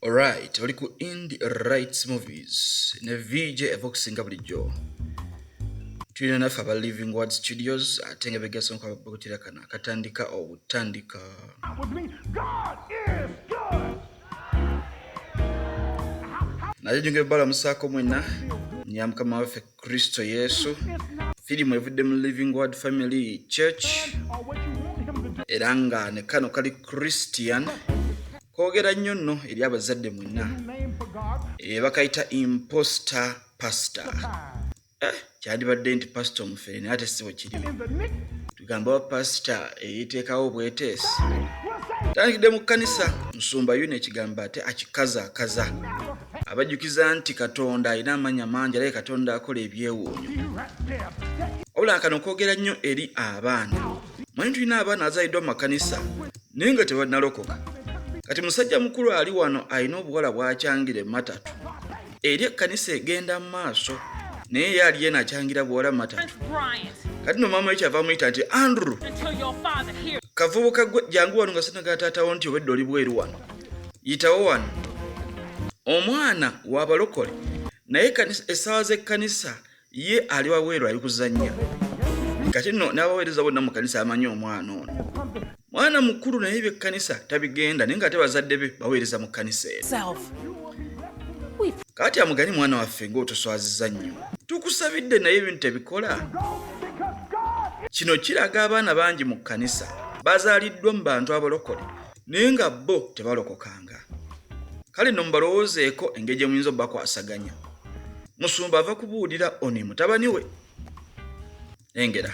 Alright, oli ku Indie Rights Movies ne VJ Ivoxy nga bulijjo. Tulina naffe aba Living Word Studios ate nga begaso kwa bakutira kana katandika obutandika. Naye junge bala musako mwena nyamukama waffe Kristo Yesu. Filimu evudde mu Living Word Family Church. Era nga ne kano kali Christian. Kwogera nnyo nno eri abazadde mwena. Bakayita Imposter pastor. Kyandibadde nti pastor omufere naye ate si bwe kiri. Tugamba wa pastor eyiteekawo bweteesi. Tandikidde mu kkanisa musumba yune ekigamba ate akikazaakaza. Abajjukiza nti Katonda alina amannya mangi alaye Katonda akola ebyewuunyo. Wabula kano kwogera nnyo eri abaana. Manyi tulina abaana azaaliddwa mu makanisa naye nga tebannalokoka. Kati musajja mukulu ali wano alina obuwala bwakyangire matatu. Eri ekkanisa egenda mu maaso naye ye ali yena akyangira buwala matatu. Kati no maama we kyava muyita nti Andrew kavubuka gwe jangu wano nga sinaga taatawo nti obedde oli bweru wano. Yitawo wano. Omwana w'abalokole naye essaawa z'ekkanisa ye ali wabweru ali kuzannya. Kati nno n'abaweereza bonna mu kanisa amanyi omwana ono. Mwana mukulu naye by'ekkanisa tabigenda naye ng'ate bazadde be baweereza mu kkanisa eno. Kati amugani mwana waffe ng'otoswazizza nnyo. Tukusabidde naye ebintu tebikola. Kino kiraga abaana bangi mu kkanisa bazaaliddwa mu bantu abalokole naye nga bo tebalokokanga. Kale nno mubalowoozeeko engeri gye muyinza obbakwasaganya. Musumba ava kubuulira ono mutabani we. Engera.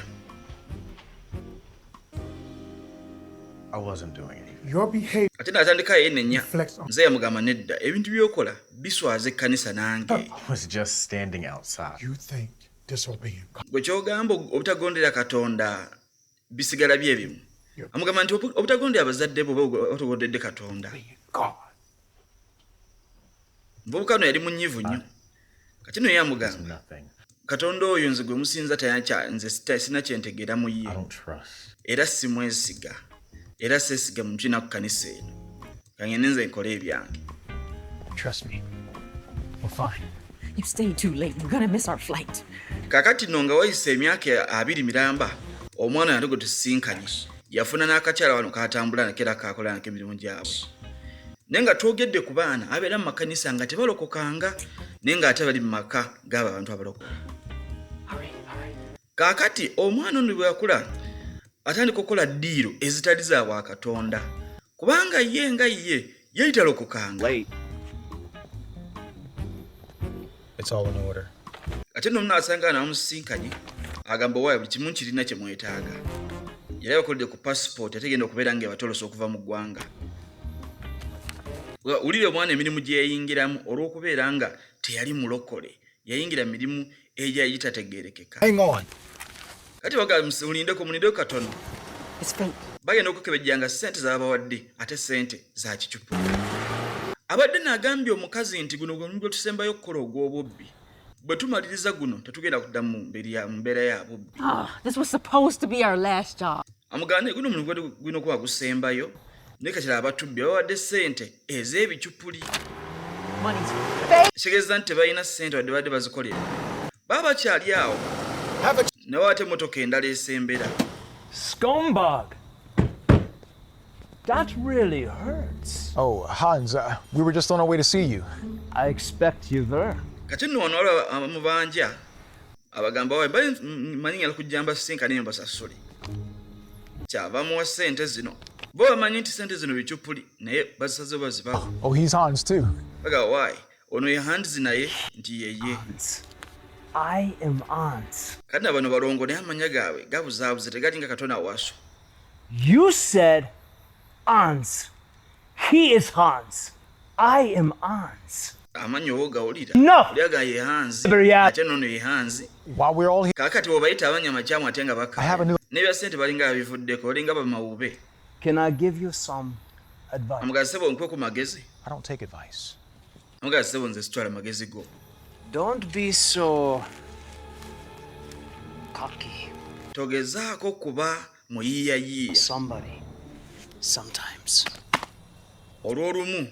I wasn't doing anything. Your behavior Ate n'atandika yenenya. reflects on Nze yamugamba nedda ebintu by'okola biswaza ekkanisa nange. I was just standing outside. you think disobeying God. Gwe kyogamba obutagondera Katonda bisigala byebimu. Amugamba nti obutagondera abazadde bo otogondedde Katonda. God. Mvubuka no yali munyivu nnyo. Kati no It's yamugamba nothing. Katonda oyo nze gwe musinza tayakya nze sina kyentegeera mu ye. I don't trust. Era simwesiga. Era seesiga muntu na ku kkanisa eno. Kangende nze nkole ebyange. Trust me. We're fine. You stayed too late. We're gonna miss our flight. Kakati no nga wayise emyaka 2 miramba omwana yandogo tusinkanye. Yafuna n'akakyala wano katambula nakera kakola nak'emirimu gyabwe. Nenga twogedde ku baana abeera mu makanisa nga tebalokokanga nenga ate bali mu maka g'abo abantu abalokoka. Kakati omwana ono bwe yakula atandika okukola ddiiro ezitali za bwa Katonda kubanga ye nga ye yeyitalokokanga. It's all in order. Ate nno munaasanga n'amusinkanye agamba waayo buli kimu kirina kye mwetaaga. Yali abakoledde ku passport ate genda okubeera ng'ebatolosa okuva mu ggwanga. Ulire omwana emirimu gye yayingiramu olw'okubeera nga teyali mulokole. Yayingira mirimu egyali gitategeerekeka. Hang on. Kati mulindeko katono. It's fate. Bagenda okukebejjanga ssente z'abawadde ate ssente za kicupu. Abadde n'agambye omukazi nti guno gwe mugwe tusembayo okukola ogw'obubbi. Bwe tumaliriza guno tetugenda kuddamu mbeera ya bubbi. This was supposed to be our last job. Amugane guno omulimu guno kuba gusembayo naye kati abatubbi bawadde ssente ez'ebicupuli. Money's fake. Kitegeeza nti tebalina ssente wadde badde bazikolera. Baba bakyali awo nawe ate emmotoka endala esembera. Scumbag! That really hurts. Oh, Hans, we were just on our way to see you. I expect you there. Kati nno wano waliwo amubanja abagamba wawe bali manyi ngala kujjamba sinkani mbasasule. Kyava muwa ssente zino. Bo bamanyi nti ssente zino bicupuli naye bazisaze bazibawo. Oh, he's Hans too. Baga wayi ono ye Hands naye nti yeye. I am Ans. Kati bano balongo naye amanya gaabwe gabuzaabuze tegalinga Katonda waaso. You said Ans. He is Hans. I am Ans. Amanyi owo gawulira. No! Lyaga ye Hands. Yeah. Ate nono ye Hands. While we're all here, Kakati obayita abanyamakyamu ate nga I have a baka. new... Ne bya ssente balinga abivuddeko olinga bamawube. Can I give you some advice? Amugasebo nkwe ku magezi. I don't take advice. Amugasebo nze sitwala magezi go. Don't be so cocky. Togezaako kuba muyiiyayiiya. Somebody. Sometimes. Olw'olumu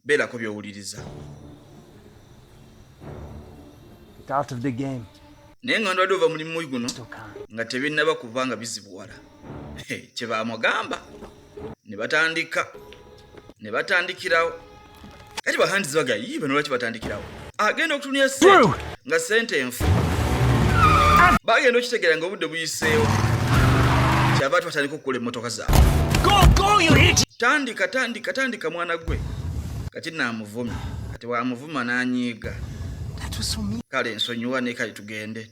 beerako by'owuliriza. Get out of the game. Naye nga ndwadde ova mulimu guno Still can't. nga tebinnaba kuva nga bizibuwala. Kye baamugamba ne batandikirawo. Kati bahandizi bagaya yii bano lwaki batandikirawo. Agenda okutunira ssente nga ssente enfu. Bagenda okitegeera ng'obudde buyiseewo. Kyava batandika okukola emmotoka zaabwe. Go, you idiot! Tandika mwana gwe. Kati naamuvumye. Kati bw'amuvuma n'anyiiga. That was so mean. Kale nsonyiwa ne kale tugende.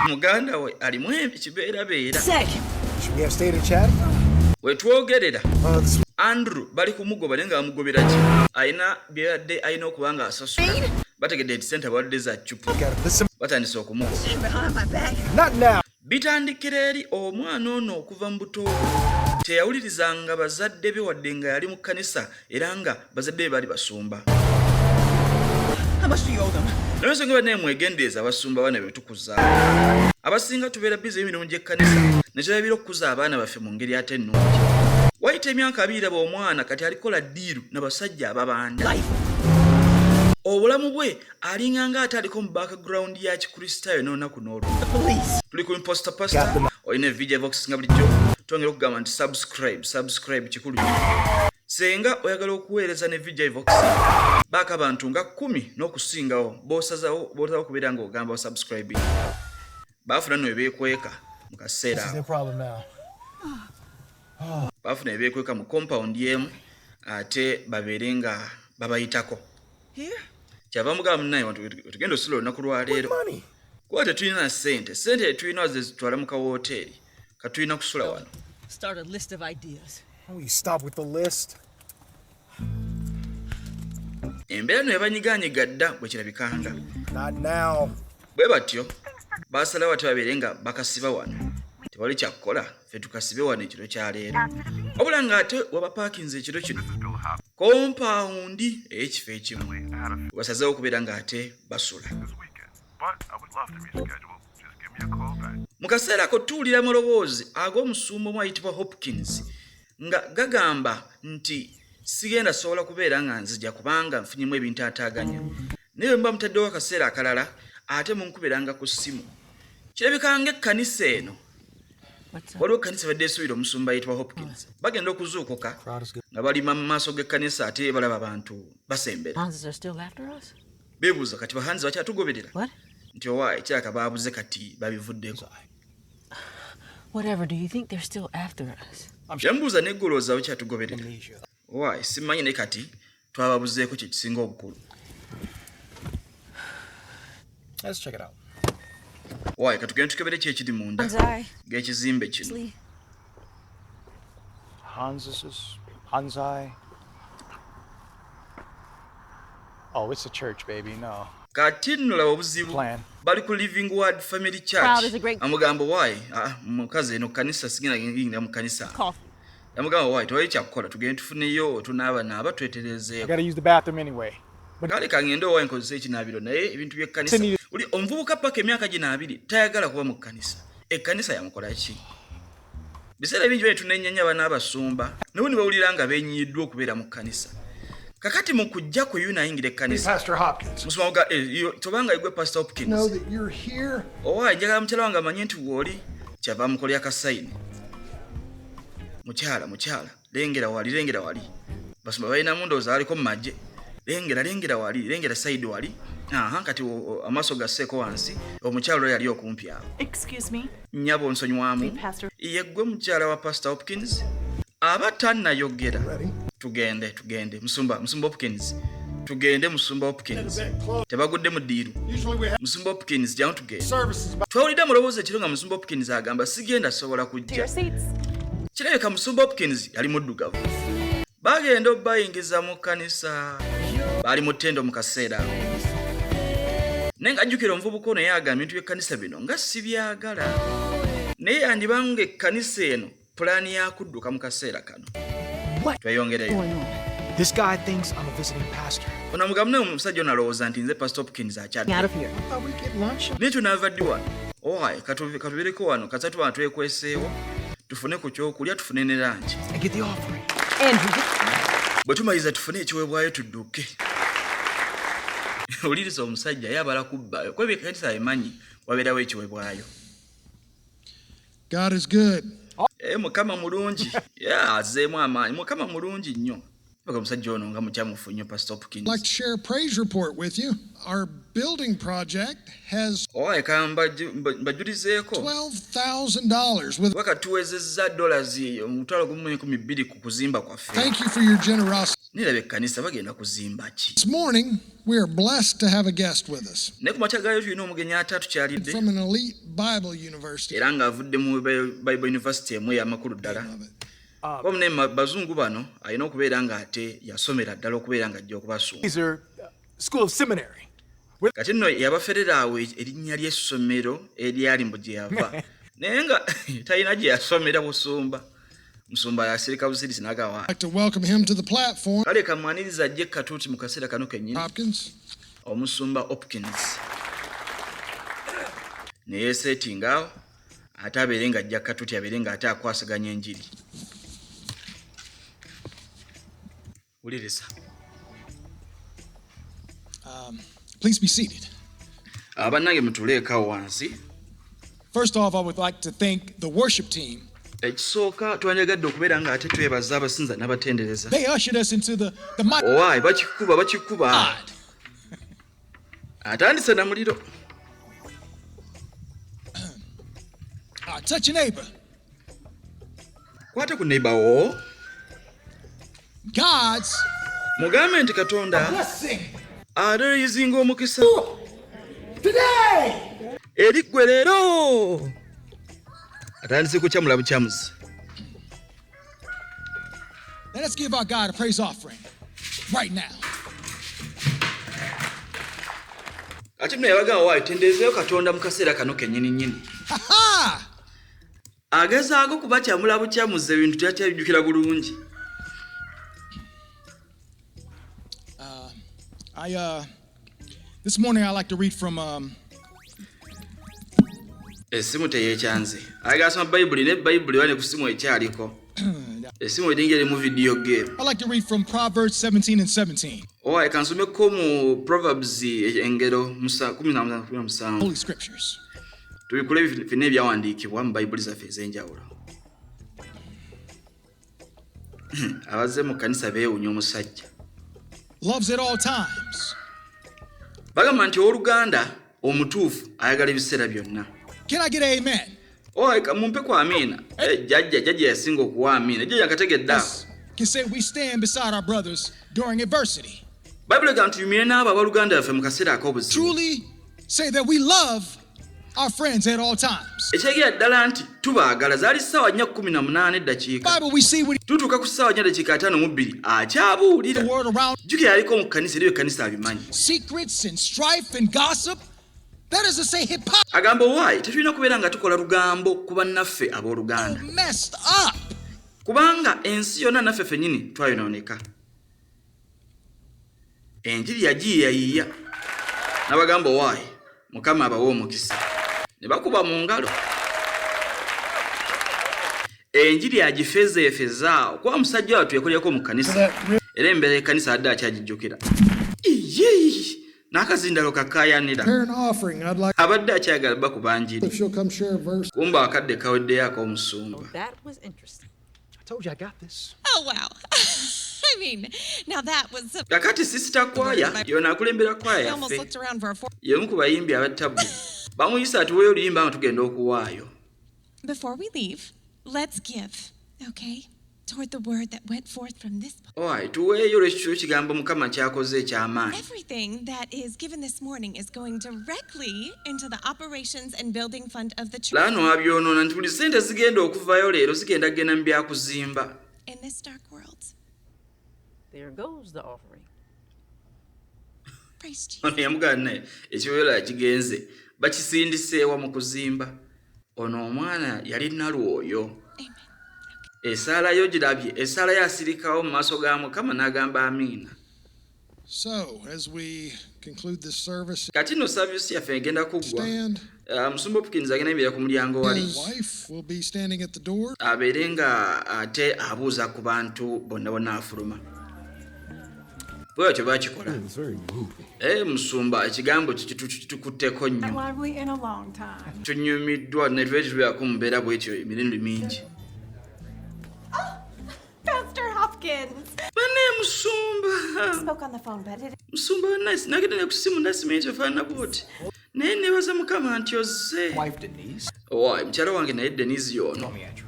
Muganda we alimu ekibeerabeera. Should we have stayed and chatted? Wetwogerera Andrew bali kumugoba naye nga bamugobera ki ayina byadde ayina okuba nga asasula bategedde nti ssente abawadde za cupu batandise okumugoba. Not now. Bitandikira eri omwana ono okuva mu buto teyawulirizanga bazadde be wadde nga yali mu kkanisa era nga bazadde be baali basumba. Naye nga baneemwegendeeza abasumba abaana be tukuza abasinga tubeera bize emirimu gy'ekkanisa ne kirabira okukuza abaana baffe mu ngeri ate ennungi. Wayita emyaka 2 omwana kati alikola ddiiru n'abasajja ababanda. Obulamu bwe alinga nga ate aliko mu background ya kikristaayo n'olunaku n'olwo. Tuli ku Imposter Pastor olina video Ivoxy nga bulijjo twongera okugamba nti subscribe kikulu. Senga oyagala okuweereza ne video Ivoxy baaka abantu nga 10 n'okusingawo boosazawo kubeera ng'ogamba subscribe. Baafuna no ebeekweka mu kaseera. This is their problem now. Baafuna ebeekweka mu compound yemu ate babeere nga babayitako. Kyava mugamba naye tugenda osula olunaku lwa leero. Kuba tetulina ssente tulina zezitwala mu kawooteri katulina kusula wano. Start a list of ideas. Oh, you stop with the list. Embeera no yabanyiganyiga dda bwe kirabikanga. Not now. Bwe batyo baasalawo ate babeere nga bakasiba wano. Tewali kyakukola ffe tukasibe wano ekiro kya leero. Wabula ng'ate wabapaakinze ekiro kino kompawundi ey'ekifo ekimu basazeewo okubeera ng'ate basula. Mu kaseera ako tuwulira amaloboozi ag'omusumba omu ayitibwa Hopkins nga gagamba nti sigenda sobola kubeera nga nzija kubanga nfunyemu ebintu ataaganya. Naye mba mutaddewo akaseera akalala ate munkuberanga ku ssimu. Kirabika ng'ekkanisa eno waliwo ekkanisa badde esuubira omusumba ayitibwa Hopkins. Bagenda okuzuukuka nga balima mu maaso g'ekkanisa ate balaba abantu basembera. Hanses are still after us? Beebuuza kati bahanzi bakyatugoberera What? nti owa ekiraka baabuze kati babivuddeko. Whatever, do you think they're still after us? Kyembuuza neggolooza bakyatugoberera. Amnesia. Owa simanyi ne kati twababuzeeko kye kisinga obukulu. Let's check it out. Owa katugende tukebere ki ekiri munda Hanzai. g'ekizimbe kino. Sleep. Hanzai. Oh, it's a church, baby. No. Kati nno laba obuzibu Plan. bali ku Living Word Family Proud Church. is a great- Amugambo wayi mukazi eno kanisa sigenda yingira mu kanisa. Coffee. Yamugamba wayi tewali kyakukola tugende tufuneyo tunaaba I tweterezeeko. gotta use the bathroom anyway. Kale kangende owayi nkozesa ekinaabiro naye ebintu by'ekkanisa. Sini- Uli omuvubuka paka emyaka gino 2 tayagala kuba mu kkanisa. Ekkanisa yamukola ki? Biseera bingi bwe tunenyanya abaana abasumba nabo ne bawulira nga beenyiddwa okubeera mu kkanisa. Kakati mu kujja ku yunayingira ekkanisa. Pastor Hopkins. Musoma ga tobanga igwe Pastor Hopkins. Know that you're here. Owayi njagala mukyala wange amanye nti w'oli kyava mukolya kasayini. Mukyala lengera wali. Basumba balinamu ndowooza aliko mu magye. Lengera wali, lengera side wali. Kati amaaso gasseeko wansi omukyala oyo yali okumpi awo. Excuse me, Nnyabo nsonyiwamu. Pastor. Yeggwe mukyala wa Pastor Hopkins aba tannayogera. Ready? Tugende musumba Hopkins. Tugende musumba Hopkins. Tebagudde mu ddiiru. Usually we have Musumba Hopkins jyamu tugende. services. Twawulidde amulowooza ekiro nga musumba Hopkins agamba sigenda sobola kujja. seats. Kirabika musumba Hopkins yali muddugavu. Bagenda obbayingiza mu kkanisa. Baali mu ttendo mu kaseera ako. Naye ng'ajjukira omuvubuka ono yagamba ebintu by'ekkanisa bino nga si byagala. Naye yandibanga ekkanisa eno pulaani ya kudduka mu kaseera kano. What? Tweyongereyo. This guy thinks I'm a visiting pastor. Ono amugamu naye omusajja ono alowooza nti nze Pastor Hopkins akyadde. Out of here. I thought we'd get lunch. Naye tunaava ddi wano? Owaye katubeereko wano kasatu wano twekweseewo tufune ku kyokulya tufune ne lanchi. And get the offering. Andrew, bwe tumaliriza tufune ekiweebwayo tudduke. Oliriza omusajja yabala kubba kuba ekkanisa emanyi wabeerawo ekiweebwayo. God is good. Mukama mulungi. Azzeemu amaanyi. Mukama mulungi nnyo. Baga omusajja ono nga mukyamufu nnyo Pastor Hopkins. I'd like to share a praise report with you. Our building project has mbajulizeeko $12,000 with. waka tuwezezza $1,200 ku kuzimba kwaffe. Thank you for your generosity. Niraba ekkanisa bagenda kuzimba ki? This morning, we are blessed to have a guest with us Ne ku makya gaayo tulina omugenyi atukyalidde from an elite Bible university. era ng'avudde mu Bible University emu ey'amakulu ddala. Omune bazungu bano alina okubeera ng'ate yasomera ddala okubeera ng'ajja okubasumba. These are school of seminary. Kati nno yabaferera awo erinnya ly'essomero eryali mbu gye yava. Naye nga talina gye yasomera busumba. Musumba yasirika busirisi n'agawa. I'd like to welcome him to the platform. Kale kamwaniriza ajje katuuti mu kaseera kano kennyini. Hopkins. Omusumba Hopkins. Ne yeesetinga awo ate abeere ng'ajja katuuti abeere ng'ate akwasaganya enjiri. Uliriza. Please be seated. Abannange mutuleekawo wansi. First off, I would like to thank the worship team. Ekisooka twanyagadde okubeera ng'ate twebaza abasinza n'abatendereza. They ushered us into the mic. Owaayi bakikuba. God. Atandise na muliro. Touch your neighbor. Kwata ku neighbor wo. God's Mugambe nti Katonda blessing aleeyizinga omukisa today. eri ggwe leero. Atandise kukyamula bukyamuzi. Let us give our God a praise offering right now. Kati nno yabaga waayo tendeezeeyo Katonda mu kaseera kano kennyini nnyini. Ha! Agezaako kubakyamula bukyamuzi ebintu teyakyabijjukira bulungi. This morning I like to read from Essimu teyeekyanze. Ayagala asoma Bayibuli ne Bayibuli wane ku ssimu ekyaliko. Essimu eringa eri mu video game. I like to read from Proverbs 17 and 17. Owaayi kansomeko mu Proverbs engero 17. Holy scriptures. Tubikule bifina ebyawandiikibwa mu Bayibuli zaffe ez'enjawulo. Abazze mu kkanisa beewunya omusajja. Loves at all times. Bagamba nti owooluganda omutuufu ayagala ebiseera byonna. Can I get an amen? Owaayi kamumpe ku amiina. Jjajja yasinga okuwa amiina. Jjajja akategedde awo. Can say we stand beside our brothers during adversity. Bayibuli egamba nti tumire n'abo abaluganda baffe mu kaseera ak'obuzibu. Truly say that we love our friends at all times. Ekyegeera ddala nti tubaagala zaali ssaawa 4:18 eddakiika. Bible we see what Tutuuka ku ssaawa 4:52 akyabuulira. the word around Jjukira yaliko mu kkanisa era ekkanisa abimanyi. secrets and strife and gossip. That is to say hypocrisy Agamba owaayi tetulina kubeera nga tukola lugambo ku bannaffe abooluganda. messed up. Kubanga ensi yonna naffe ffennyini twayonooneka. Enjiri yagiyiyayiya. N'abagamba owaayi Mukama abawe omukisa. Ne bakuba mu ngalo. Enjiri yagifezeefeza okuba musajja wattu yakolyeko mu kkanisa. Era embeera y'ekkanisa adde akyagijjukira. N'akazindalo kakaayanira. Prepare an offering. I'd like Abadde akyagala bakuba njiri. if she'll come share a verse. Kumba akadde kaweddeyo ak'omusumba. That was interesting. I told you I got this. Oh, wow. I mean, now that was a... Kakati sisita kwaya yona akulembera kwaya I almost yaffe. looked around for a Y'omu ku bayimbi abattabu. Bamuyisa atuweeyo oluyimba nga tugenda okuwaayo. Before we leave, let's give, okay? Toward the word that went forth from this book. Owaayi tuweeyo olw'ekyo kigambo Mukama ky'akoze eky'amaanyi. Everything that is given this morning is going directly into the operations and building fund of the church. Laano abyonoona nti buli ssente zigenda okuvaayo leero zigenda kugenda mu byakuzimba. In this dark world. There goes the offering. Praise Jesus. Ono yamugamba naye ekiweero yakigenze bakisindiseewa mu kuzimba. Ono omwana yali nalwoyo. Amen. Essaala yo girabye, essaala yo asirikawo mu maaso ga Mukama n'agamba amiina. So, as we conclude this service, Kati nno saavisi yaffe egenda kuggwa. stand. Musumba Hopkins agenda yimirira ku mulyango wali. His wife will be standing at the door. Abeere nga ate abuuza ku bantu bonna bonna afuluma. bwekyo bakikola. Musumba ekigambo kitukutteko nnyo. Lively in a long time. Tunyumiddwa ne twetubeerako mu mbeera bwetyo emirundi mingi. Pastor Hopkins. Bane Musumba. Spoke on the phone, but it Musumba nice nagenda ne ku simu nasimenya efaana bwoti. Naye nebaza Mukama nti ozze. Wife Denise. Wayi mukyala wange naye Denise yono. Call me Andrew.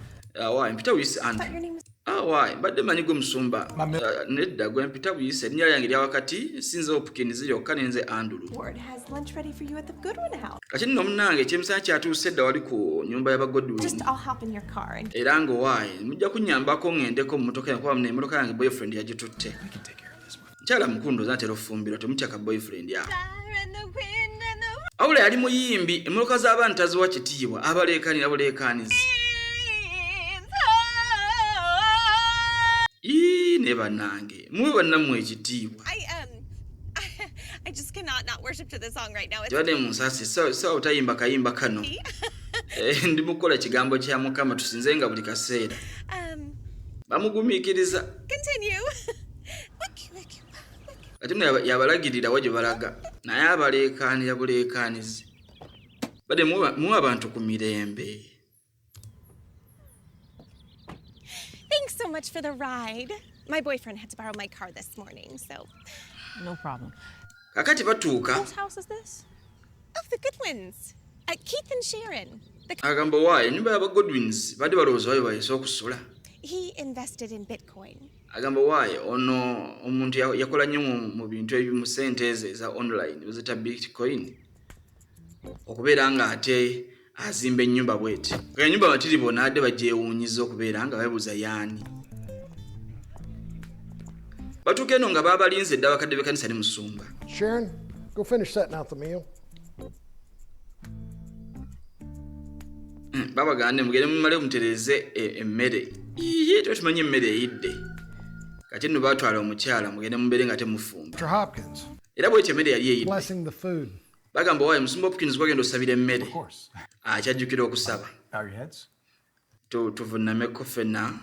Wayi mpita buyise thought Andrew. your name was. Wayi mbadde manyi gwe Musumba. Nedda gwe mpita buyise erinnya lyange lya wakati sinze Hopkins lyokka nenze Andrew. Ward has lunch ready for you at the Goodwin house. Kati nno munnange ekyemisana kyatuuse dda wali ku nyumba y'abagodwin. Just I'll hop in your car and Era nga wayi mujja kunnyambako ŋŋendeko mu mmotoka yange kuba emmotoka yange boyfriend yagitutte. We can take care of this one. Mukyala mukulu ntera atera ofumbirwa temutya ka boyfriend awo. and the wind and the Awula yali muyimbi emmotoka z'abantu taziwa kitiibwa abaleekaanira buleekaanizi. Ne bannange muwe bannammwe ekitiibwa. I just cannot not worship to this song right now. Tebadde mu nsaasi sawa otayimba kayimba kano. Ndi mukola ekigambo kya Mukama tusinzenga buli kaseera. Bamugumiikiriza. Continue. Kati nno yabalagirira wa gye balaga naye abaleekaanira buleekaanizi. Badde muwe abantu ku mirembe. Thanks so much for the ride. My boyfriend had to borrow my car this morning, so. No problem. Kakati batuuka. Whose house is this? Oh, the Goodwins. Keith and Sharon. Agamba waayo ennyumba y'abagodwins badde balowooza wayo bayise okusula. He invested in Bitcoin. Agamba waayo ono omuntu yakola nnyo mu bintu ebimu ssente eza online bazita Bitcoin. Okubeera nga ate azimba ennyumba bweti. Ennyumba batiri bona adde bagyewuunyiza okubeera nga babuuza yaani. Batuuka eno nga baabalinze dda bakadde b'ekkanisa ne Musumba. Sharon, go finish setting out the meal. Babagande mugende mumale mutereeze emmere. Iye tebatumanye emmere eyidde. Kati nno baatwala omukyala mugende mubeere nga temufumba. Mr. Hopkins, Era bwetyo emmere yali eyidde. blessing the food. Bagamba waayo Musumba Hopkins gwagenda osabira emmere. Of course. Akyajjukira okusaba. Bow your heads. Tuvunnameko ffenna.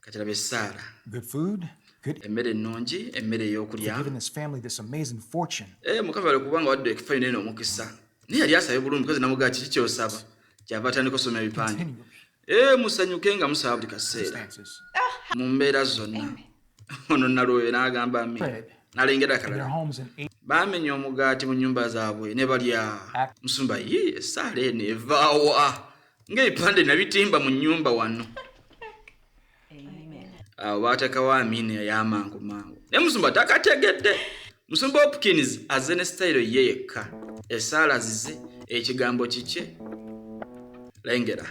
Katirabe Saara. Good food. Good. Emmere ennungi, emmere ey'okulya. Giving this family this amazing fortune. Mukama bali kubanga wadde ekifaanyi nene omukisa. Naye yali asabye bulungi because namugaa kiki ky'osaba. Kyava atandika osoma ebipande. Musanyuke nga musaba buli kaseera. Mu mbeera zonna. Ono nalwoyo n'agamba amina. N'alengera akalala. Baamenya omugaati mu nnyumba zaabwe ne balya. Musumba ye esaala eno evaawa. Ng'ebipande nabitimba mu nnyumba wano. Awo baatekawo amina ey'amangu mangu. Naye Musumba takategedde. Musumba Hopkins azze ne sitayiro ye yekka. Esaala zize ekigambo kikye. Lengera.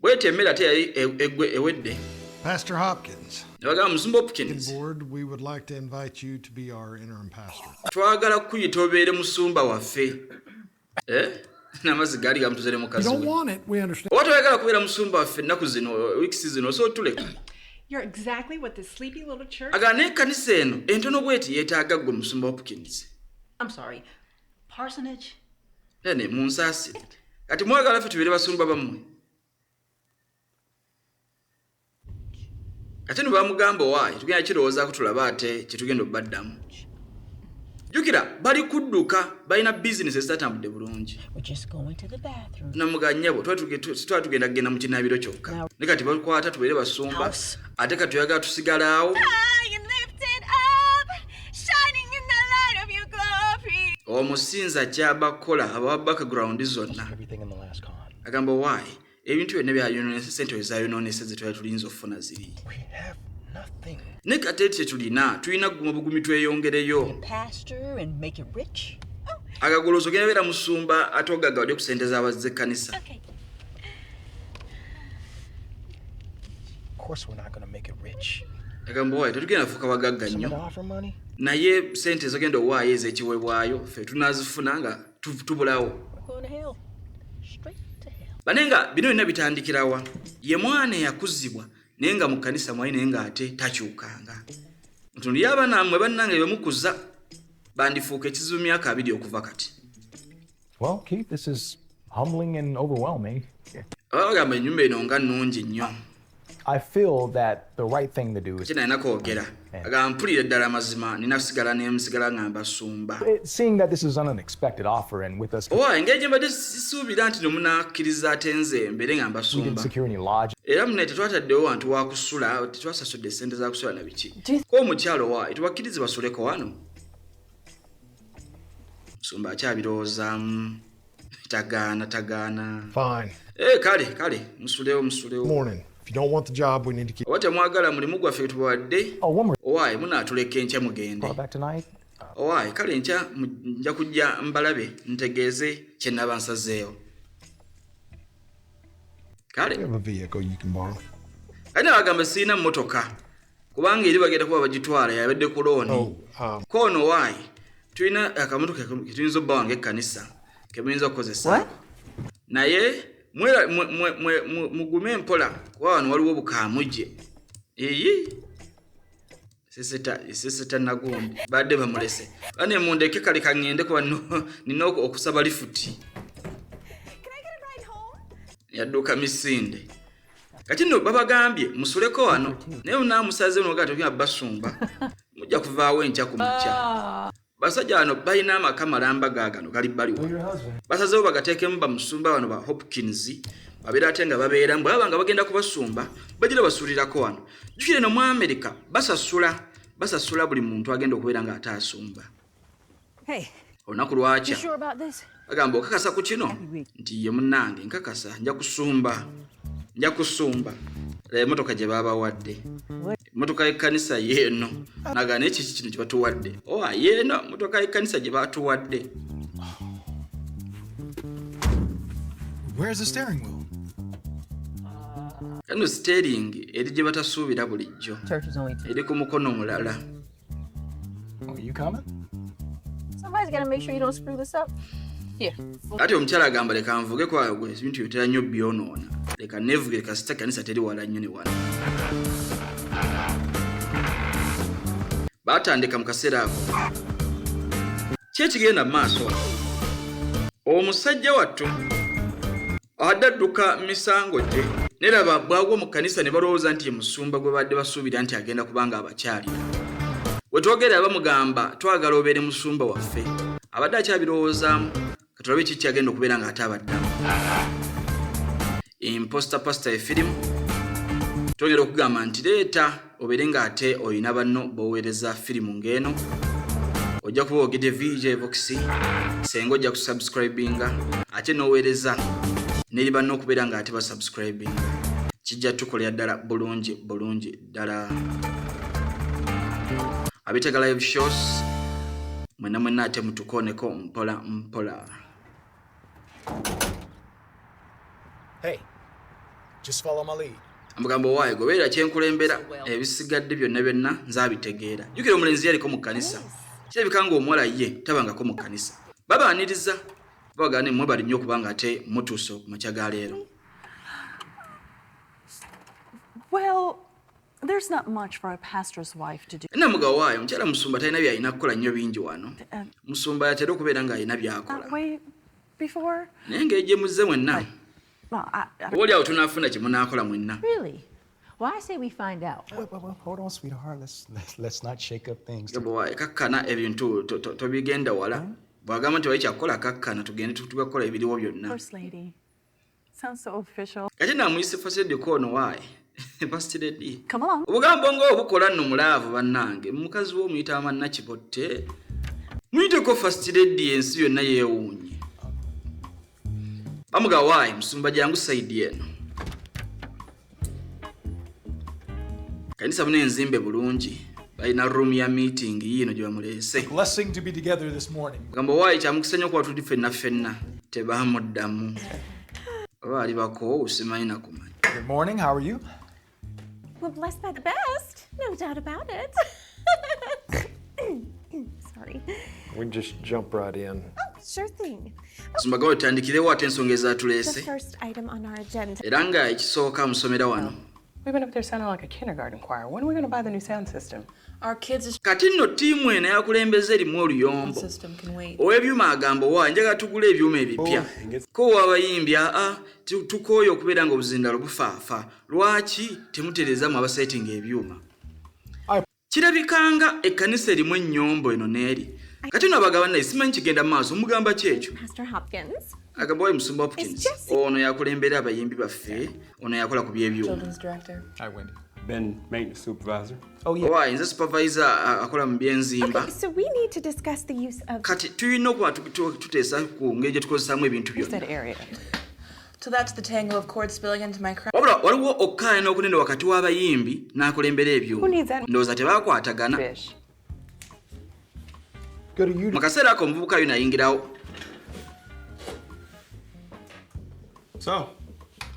Bwete emmere ate yali ewedde. Pastor Hopkins. Ne bagamba Musumba Hopkins. Board, we would like to invite you to be our interim pastor. Twagala kuyita obeere musumba waffe. N'amazzi gaali gamutuzere You mukazi don't we. want it, we understand. Oba toyagala kubeera musumba waffe ennaku zino wiikisi zino so tuleka. You're exactly what this sleepy little church. Agala n'ekkanisa eno entono bweti yeetaaga ggwe Musumba Hopkins. I'm sorry. Parsonage? Nene munsaasire. Kati mwagala ffe tubeere basumba bammwe. Kati no bamugamba waayo tugenda kirowoozaako tulaba ate kyetugenda obbaddamu. Jukira bali kudduka balina bizinesi ezitambudde bulungi. We're just going to the bathroom. Namuganyabo twatugenda kugenda mu kinaabiro kyokka. Ne kati bakwata tubeere basumba ate kati tuyagala tusigalaawo. Omusinza ky'abakola abawa background zonna. Everything in the last con. Agamba waayi ebintu byonna byayonoonese ssente ezaayonoonese ze twali tulinza okufuna ziri. We have nothing. Ne kati kye tulina guma bugumi tweyongereyo. Pastor and make it rich? Akagolozo genda beera musumba ate ogaggawadde ku ssente z'abazze ekkanisa. Of course we're not going to make it rich. Agamba waayi tetugenda fuuka bagagga Someone nnyo. offer money? Naye ssente ezogenda owaayo ez'ekiweebwayo ffe tunaazifuna nga tubulawo. We're going to hell. Straight to hell. Bane nga bino byonna bitandikirawa. Ye mwana eyakuzibwa naye nga mu kkanisa mwali naye ng'ate takyukanga. Ntundi y'abaana mmwe bannange be mukuza bandifuuka ekizibu myaka 2 okuva kati. Well, Keith, this is humbling and overwhelming. Bagamba ennyumba eno nga nnungi nnyo. I feel that the right thing to do is kina nakwogera agampulira ddala mazima ninasigala nemusigala ngamba sumba seeing that this is an unexpected offer and with us engeri mbadde sisuubira nti nomunakkiriza ate nze mbeere ngamba we didn't sumba secure any lodge. era mune tetwataddewo wantu wakusula tetwasasudde essente za kusula na biki ko omukyalo wa tewakkirize basuleko wano musumba akyabirowoozaamu tagaana Fine. kale musulewo Morning. If you don't want the job, we need to keep. oba temwagala mulimu gwaffe tubawadde Oh, one more owaayi munaatuleka enkya mugende call back tonight. owaayi kale enkya nja kujja mbalabe ntegeeze kye naba nsazeewo kale We have a vehicle you can borrow. kale nabagamba sirina mmotoka kubanga eri bagenda kuba bagitwala yabadde ku looni koono waayi tulina akamotoka ketuyinza obba wange ekkanisa kemuyinza okukozesa naye mugume mpola kuba wano waliwo bukaamuje seseta nagundi badde bamulese ane mundeke kale kaŋŋende kuba nina okusaba lifuti yadduuka misinde kati nno babagambye musuleko wano naye unaamusaze nogatokya basumba mujja kuvaawo enkya ku makya basajja wano balina amaka malamba gaagano gali baliwo basazeewo bagateekemu bamusumba wano ba Hopkins babeera ate nga babeeramu bwaba nga bagenda kubasumba bagira basuulirako wano jukire no mu America basasula buli muntu agenda okubeera nga ate asumba olunaku lwakya agamba okakasa ku kino nti ye munnange nkakasa nja kusumba emotoka gye babawadde emotoka y'ekkanisa yeeno nagana ekiki kino kye batuwadde yeeno motoka y'ekkanisa gye batuwadde Where's the steering wheel? kano steering eri gye batasuubira bulijjo eri ku mukono mulala Are you coming? Somebody's got to make sure you don't screw this up. Here. ati omukyala agamba leka nvuge kwagwe ebintu bitera nnyo byonoona leka nevuge leka sita kanisa teri wala nnyo ne wala baatandika mu kaseera ako kyekigenda mu maaso omusajja wattu adadduka misango gye neraba bwagwa mu kanisa ne balowooza nti ye musumba gwe badde basuubira nti agenda kubanga abakyalira we twogera bamugamba twagala obeere musumba waffe abadde akyabirowoozaamu katulabe kiki agenda okubeera nga ate abaddamu Imposter pastor efirimu twongera okugamba nti leeta obeere nga ate olina banno boweereza firimu ng'eno ojja kuba ogedde VJ Ivoxy senga ojja kusubscribinga ate n'oweereza neri banno okubeera nga ate basubscribinga kijja tukolera ddala bulungi ddala abitega live shows mwenna ate mutukoneko mpola Hey, just follow my lead. amagambo waayo gobeera kyenkulembera ebisigadde byonna nzabitegeera jukira omulenzi yaliko mu kkanisa kirabika nga omuwala ye tabangako mu kkanisa babaaniriza babagana mmwe bali nnyo okubanga ate mutuuse ku makya ga leero Well, there's not much for a pastor's wife to do. namuga waayo omukyala musumba talina byalina kukola nnyo bingi wano musumba yatera okubeera ng'alina byakola That way before? naye ngeri gye muzze mwenna Well, obaoli awo tunaafuna kye munaakola mwenna Really? Well, I say we find out. Well, hold on, sweetheart. Let's not shake up things. gamba waayo kakkana ebintu tobigenda wala bwagamba nti wali kyakukola kakkana tugende tugakola ebiriwo byonna First lady. Sounds so official. kati naamuyise fasedeko ono waayi pastiredi Come along. obugambo ng'obukola nno mulaavu bannange mukazi wo omuyita amannakibotte muyiteko fastiredi ensi yonna yeewuunye bamuga waayi musumba jangu saidi eno kanisa muno enzimbe bulungi balina room ya meeting yiino gye bamuleese Blessing to be together this morning. gamba waayi kyamukisanya okuba tuli ffenna tebamuddamu oba ali bakoowu simanyi nakumanyi Good morning, how are you? Well, blessed by the best. No doubt about it. Sorry. We just jump right in. Oh, sure thing. musumba gawe tutandikirewo ate ensonga The ezatuleese first item on our agenda. era nga ekisooka musomera wano We've been up there sounding like a kindergarten choir. When are we going to buy the new sound system? Our kids are... Kati nno ttiimu eno yakulembeza erimu oluyombo. System can wait. Ow'ebyuma agamba wa njagala tugula ebyuma ebipya. Ko w'abayimbi tukooye okubeera nga obuzindalo bufaafa. Lwaki temutereezamu abasetinga ebyuma? Kirabikanga ekkanisa erimu ennyombo eno n'eri. Kati nno abagaba naye simanyi kigenda mu maaso mugamba ki ekyo? Pastor Hopkins. Agamba wayi Musumba Hopkins. Ono yakulembera abayimbi baffe, ono yakola ku by'ebyuma. Children's director. Hi, Wendy. Ben, maintenance supervisor. Oh, yeah. Wayi nze supervisor akola mu byenzimba. Okay, so we need to discuss the use of... Kati tulina okuba tuteesa ku ngeri gye tukozesaamu ebintu byonna. That area. So that's the tangle of cords spilling into my crown. Wabula waliwo okkaanya n'okunene wakati w'abayimbi n'akulembera ebyuma. Ndowooza tebaakwatagana. Fish. Mu kaseera ako omuvubuka yo nayingirawo. So,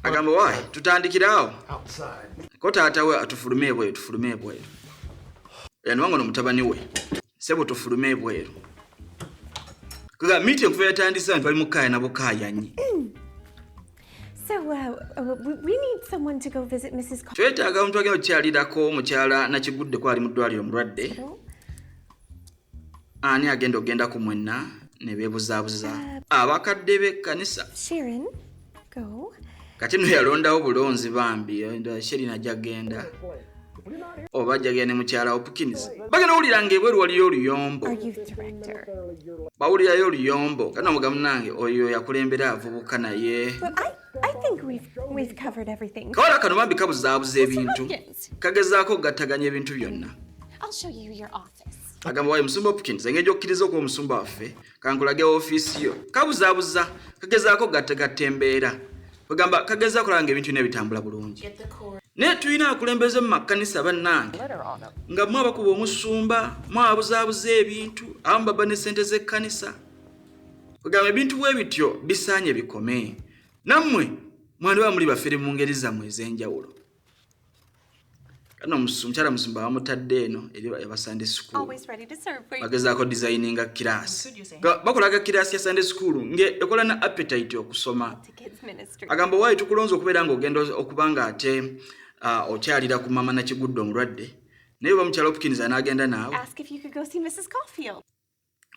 Agamba waayi tutandikirawo. outside. Ko taata we atufulume ebweru. Yanwanga no mutabani we. Sebo tufulume ebweru. Kuga meeting kuva yatandisa ntwali mu kkaaya nabo kaayanyi. So, we need someone to go visit Mrs. Twetaaga omuntu agenda okukyalirako mukyala nakigudde ko ali mu ddwaliro mulwadde. Ani agenda okugenda ku mwenna ne beebuzaabuza. Abakadde b'ekkanisa. Sharon, go. Kati no yalondawo bulonzi bambi. Sheri najja genda. Oba jjagenda ne mukyala Hopkins. Bagenda owulira ng'ebweru waliyo oluyombo. Our youth director. Bawulirayo oluyombo. Kana mugamu nange oyo yakulembera avubuka naye. Well, I think we've covered everything. Kawala kano bambi kabuzaabuza ebintu. Kagezaako okugattaganya ebintu byonna. I'll show you your office. Agamba wayi Musumba Hopkins engeri gy'okkiriza okuba omusumba waffe kankulage ofiisi yo. Kabuzaabuza kagezaako okugattagatta embeera. Bagamba kagezaako kulaba ng'ebintu byonna bitambula bulungi. Naye tulina akulembeze mu makanisa bannange nga mwe abakuba omusumba mwe abuzaabuza ebintu abamu baba ne ssente z'ekkanisa. Bagamba ebintu bwe bityo bisaanye bikome. Nammwe mwandiba muli bafere mu ngeri zammwe ez'enjawulo. Kano mukyala Musumba bamutadde eno eri aba Sunday school. Always ready to serve for you. Bagezaako designinga kiraasi. Bakolaga kiraasi ya Sunday school ekola na appetite okusoma. Agamba waayi tukulonza okubeera ng'ogenda okuba nga ate okyalira ku mama nakigudde omulwadde. Naye oba mukyala Hopkins anaagenda naawe. Ask if you could go see Mrs. Caulfield.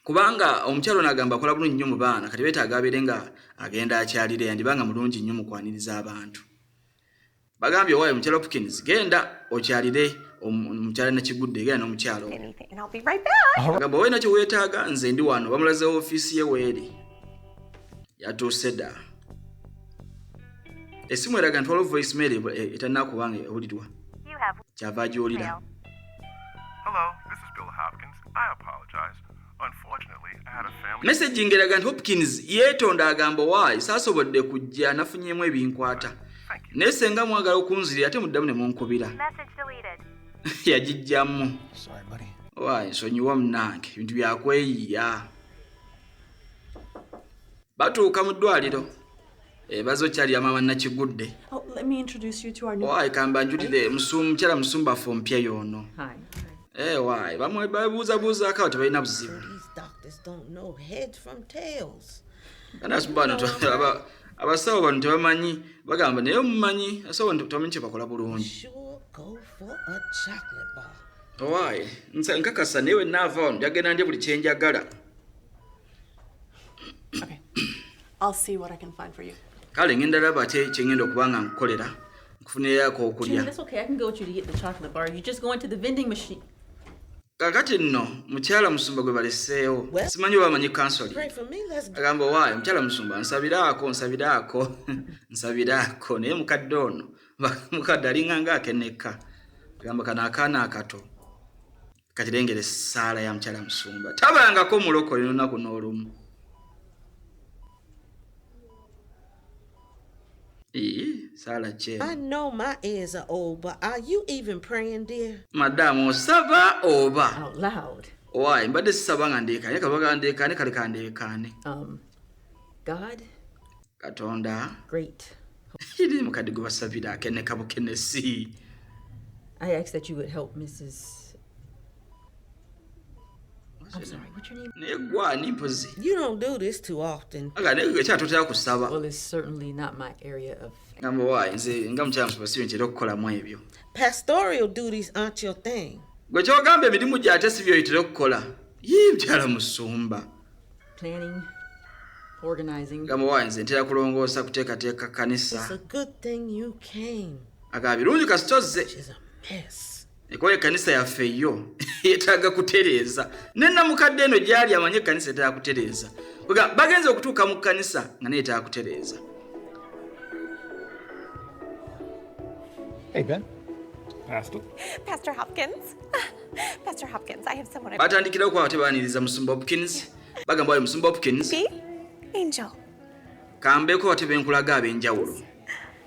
Kubanga omukyalo n'agamba akola bulungi nnyo mu baana kati beetaaga abeere nga agenda akyalire yandibanga mulungi nnyo mu kwaniriza abantu. Bagambye waayi mukyala Hopkins genda okyalire omukyala nakigudde genda n'omukyalo. Anything, and I'll be right back. Agamba waayi nakyo weetaaga nze ndi wano bamulazeewo ofiisi ye weeri. Yatuuse dda. Esimu eraga nti waliwo voicemail etannakubanga ewulirwa. Kyava agiwulira. Hello, this is Bill Hopkins. I apologize. Unfortunately, I had a family... Message ngeraga nti Hopkins yeetonda agamba waayi saasobodde kujja nafunyeemu ebinkwata. Naye senga mwagala okunzirira ate muddamu ne munkubira. Yagijjamu. Waayi nsonyiwa munnange ebintu byakweyiya. Batuuka mu ddwaliro. Bazo kyali amama nakigudde. Oh, let me introduce you to our new... Waayi kamba njulire mukyala Musumba ffe ompya y'ono. Hi. Waayi bamwe babuuzabuuza akawo tebalina buzibu. Kanasubano abasawo bano tebamanyi bagamba naye omumanyi asawo tebamanyi kye bakola bulungi. Waayi nkakasa naye wennaava wano njagenda ndye buli kye njagala. Okay. I'll see what I can find for you. Kale ngenda laba kye ngenda okuba nga nkukolera nkufunirako okulya. That's okay. I can go with you to get the chocolate bar. You just go into the vending machine. Kakati nno mukyala Musumba gwe baleseewo simanyi oba amanyi kansoli. Agamba waayi mukyala Musumba nsabiraako naye mukadde ono mukadde alinga ng'akeneka. Agamba kano akaana akato kakirengera essaala ya mukyala Musumba tabangako mulokole n'olunaku n'olumu. I know my ears are old, but are you even praying, dear? Madam, osaba oba. Out loud. Why? Mbadde sisaba nga ndeekaane kabaga ndeekaane kale kandeekaane. God. Katonda. Great. Iri mukadde gwe basabira akeneka bukenesi. I ask that you would help Mrs. I'm sorry, what's your name? Negwa nimpozi. You don't do this too often. Aga nego kyatotera kusaba. Well, it's certainly not my area of... Ngamba wa nze ngamukyala musubasibe ntera okukola mu ebyo. Pastoral duties aren't your thing. Gwe kyogamba emirimu gy'ate si by'oyitera okukola. Yee mukyala musumba. Planning, organizing. Ngamba wa nze ntera kulongoosa kuteekateeka kanisa. It's a good thing you came. Aga birungi kasitozze. It's a mess. Ekole kanisa yaffe yo yetaaga kutereeza. Nenna mukadde eno gyali amanye kanisa yetaaga kutereeza. Bagenze okutuuka mu kanisa nga naye yetaaga kutereeza. Hey, Ben. Pastor Hopkins. Pastor Hopkins, I have someone. Batandikira kwa watebaniriza musumba Hopkins. Bagamba wali musumba Hopkins. Angel. Kambeko watebenkulaga ab'enjawulo.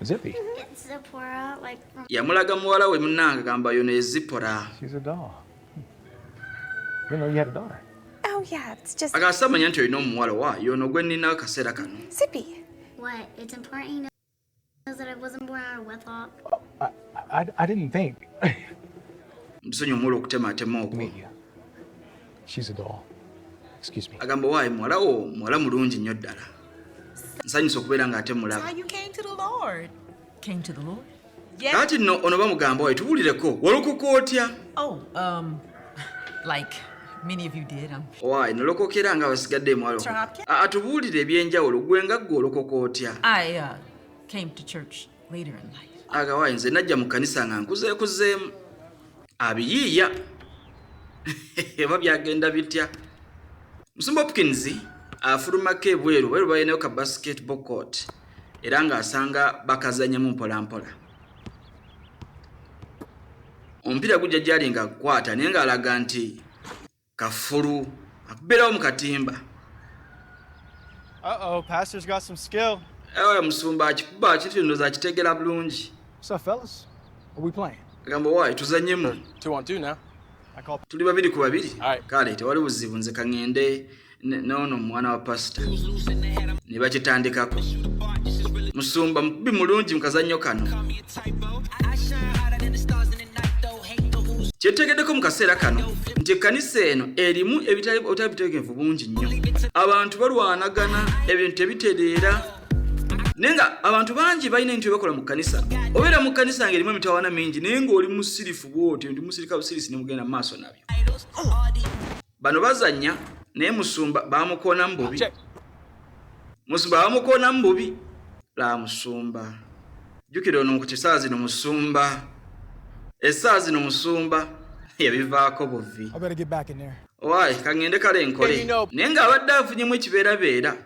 Zippy. It's Zipporah, like from... Yamulaga muwala we munnanga gamba yono ezipora. She's a doll. You know you had a daughter. Oh, yeah, it's just... Agasamanya nti olina omuwala wa yono gwe nnina akaseera kano. Zippy. What? It's important he knows that I wasn't born out of wedlock. I didn't think. Nsonyi omuwala okutematema okwo. She's a doll. Excuse me. Agamba waayi muwala wo muwala mulungi nnyo ddala. Nsanyusa okubeera ng'ate mulaba. How you came to the Lord? Came to the Lord? Yeah. Kati nno ono bamugamba waayi tubuulireko walokoka otya? Oh, like many of you did. Waayi nolokokera nga basigadde mwalo. Atubuulire ebyenjawulo gwe nga ggwe olokoka otya? I came to church later in life. Aga waayi nze najja mu kanisa nga nkuzeekuzeemu. Abiyiiya. Eba byagenda bitya? Musumba Hopkins afulumako ebweru bwe balinayo ka basketball court era ng'asanga bakazanyamu mpolampola. Omupiira gujja gyali nga kwata naye ng'alaga nti kafulu akubeerawo mu katimba. Uh-oh, Pastor's got some skill. Ewe musumba akikuba kitu ndowooza akitegera bulungi. What's up, fellas? Are we playing? Agamba waayi tuzanyemu. 2-on-2 now. Tuli babiri ku babiri. Kale tewali buzibu nze kaŋŋende n'ono mwana wa pastor. Ne bakitandikako. Musumba mukubi mulungi mu kazannyo kano. Kyetegeddeko mu kaseera kano nti ekkanisa eno erimu obutabutegeevu bungi nnyo. Abantu balwanagana ebintu tebitereera. Naye nga abantu bangi balina ebintu byebakola mu kkanisa. Obeera mu kkanisa ng'erimu emitawaana mingi naye ng'oli musirifu bw'otyo ndi musirika busirisi ne mugenda mu maaso nabyo. Bano bazannya naye musumba baamukoona mu bubi. Musumba baamukoona mu bubi. La musumba. Jjukira ono ku kisaawa zino musumba. Essaawa zino musumba yabivaako buvi. I better get back in there. Waayi kaŋŋende kale nkole. Naye ng'abadde afunyemu ekibeerabeera.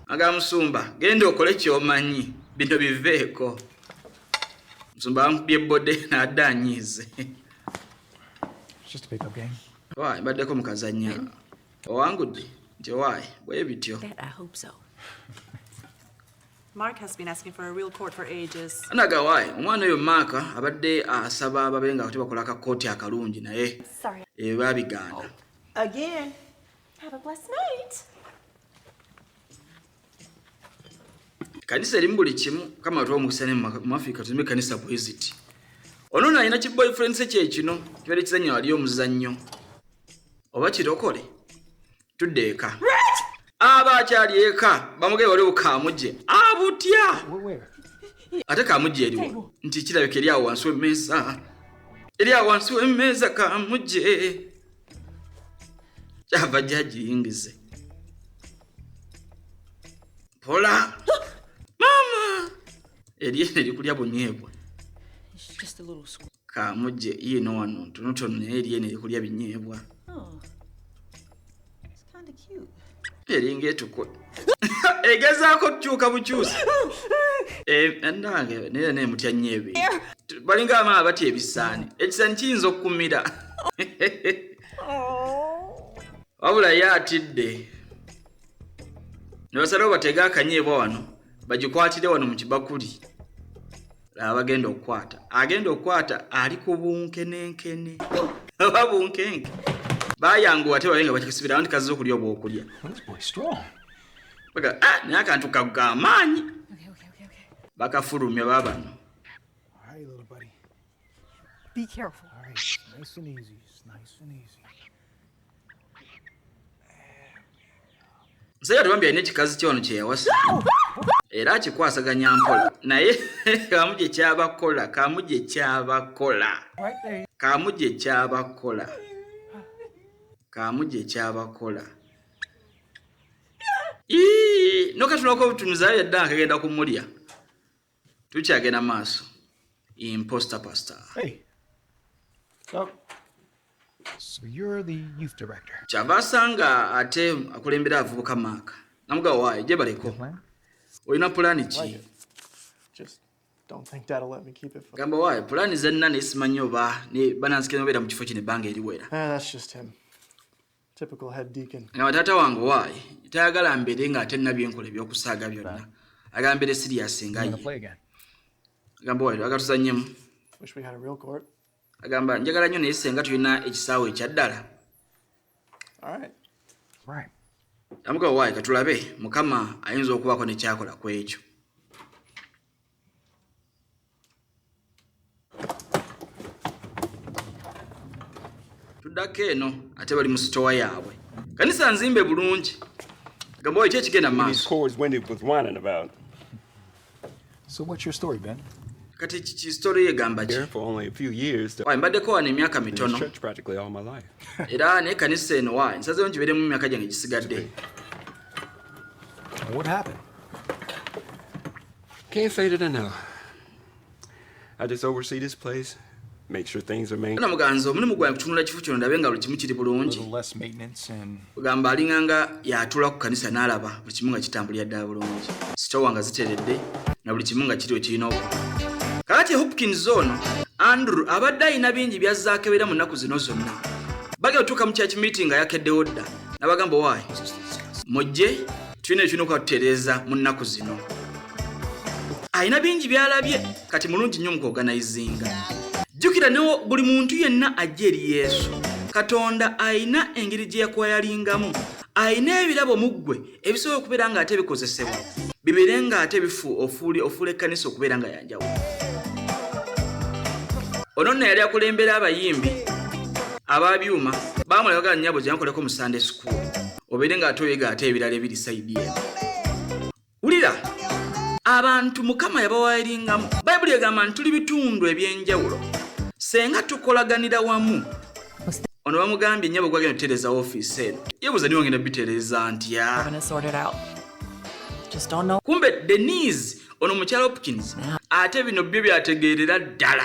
Aga musumba genda okole ky'omanyi bino biveeko. Musumba amukubye bode n'adda anyiize. Just a pickup game. Waayi baddeko mukazannya. Owangudde nti waayi bwe bityo. I hope so. Mark has been asking for a real court for ages. Anaga waayi omwana oyo Mark abadde asaba ababe nga bakola akakooti akalungi naye. Sorry. Baabigaana. Again. Have a blessed night. Kanisa erimu buli kimu kama watu omukisa ne mu Africa tuzime kanisa bwe ziti. Ono nalina ki boyfriend se kyekino kibeere kizannyo wali omuzannyo. Oba kirokole tudde eka. Aba akyali eka bamugee wali okamuje abutya. Ate kamuje eriwo nti kirabika eri awo wansi w'emmeeza. Eri awo wansi w'emmeeza kamuje. Kyava gyagiyingize. Pola. Mama! Eriye nerikulya bunyeebwa. It's just a little squirrel. Kamuje yino wano tonotono naye eriye nerikulya binyeebwa. Oh. It's kind of cute. Eringa etukwe. Egezaako kukyuka bukyusi. Nange naye nemutya nnyebe. Balinga abaana batya ebisaani. Ekisaani kiyinza okukumira. Wabula ye atidde. Ne basalawo batega akanyeebwa wano. Bagikwatire wano mu kibakuli. Laba bagenda okukwata. Agenda okukwata ali ku bunkenenkene. Oba bunkenke. Bayanguwa ate balinga bakisibira nti kazi okulya oba okulya. Baga naye akantu kagamaanyi. Okay. Bakafulumya babano. All right, little buddy. Be careful. All right, nice and easy. It's nice and easy. Musajja tubambye alina ekikazi kyono kye yawasa. Era akikwasaganya mpola. Naye kamuje kyabakola. Nokatulako obutunuzayo yadda akagenda kumulya. Tukyagenda maaso. Imposter pastor. Hey. So you're the youth director. Chabasanga ate akulembera avubuka maka. Namuga wae je baleko. Oyina plan ki? Just don't think Dad'll let me keep it for. Gamba wae plan zenna nesimanyi oba ne banansikira obera mu kifo kine banga eriwera. That's just him. Typical head deacon. Na tata wangu wae tayagala mbere nga ate nabyo enkole byokusaaga byonna. Agambere serious ngaye. Gamba wae agatuzanyemu. Wish we had a real court. Agamba njagala nnyo nesenga tulina ekisaawe ekyaddala. All right. Amuka wae katulabe Mukama ayinza okubako ne kyakola kwekyo. Tuddako eno ate bali mu store yaabwe. Kanisa nzimbe bulungi. Gamba wae kyekigenda maaso. These chords Wendy was whining about. So what's your story, Ben? Kati chi story egamba Here ki? for only a few years. Wae mbaddeko wano emyaka Been in mitono. church practically all my life. Era ne kanisa eno wae nsazeewo ngibeeremu emyaka gyange gisigadde. What happened? Can't say that I know. I just oversee this place, make sure things are maintained. Ana muganzo omulimu gwange kutunula kifo kino ndabe nga buli kimu kiri bulungi. Less maintenance and Gamba alinganga yatula ku kanisa n'alaba buli kimu nga kitambulira ddala bulungi. Sitowa nga ziteredde na buli kimu nga kiri kirina okukola. Kati Hopkins ono Andrew abadde ayina bingi byazzaako era mu nnaku zino zonna. Bagenda otuuka mu church meeting nga yakeddewo dda. N'abagamba waayi mujje tulina ekirina okututereeza mu nnaku zino. Ayina bingi byalabye kati mulungi nnyo mu kuorganizinga. Jjukira ne buli muntu yenna ajja eri Yesu. Katonda ayina engeri gye yakwayalingamu. Ayina ebirabo mu ggwe ebisobola okubeera nga ate bikozesebwa. Bibeere nga ate ofuula ekkanisa okubeera nga yanjawulo. Ono nno yali akulembera abayimbi ababyuma baamulagaga nnyabo gye yankoleko mu Sunday school. Obeere nga ate oyiga ate ebirala ebiri sayidi eno. Wulira abantu Mukama yabawayiringamu. Bayibuli egamba nti tuli bitundu eby'enjawulo. Senga tukolaganira wamu. Ono bamugambye nnyabo gwagenda okutereeza ofiisi eno. Yebuuza niwe ngenda bitereeza ntya. Kumbe Denise ono mukyala Hopkins ate bino byo byategeerera ddala.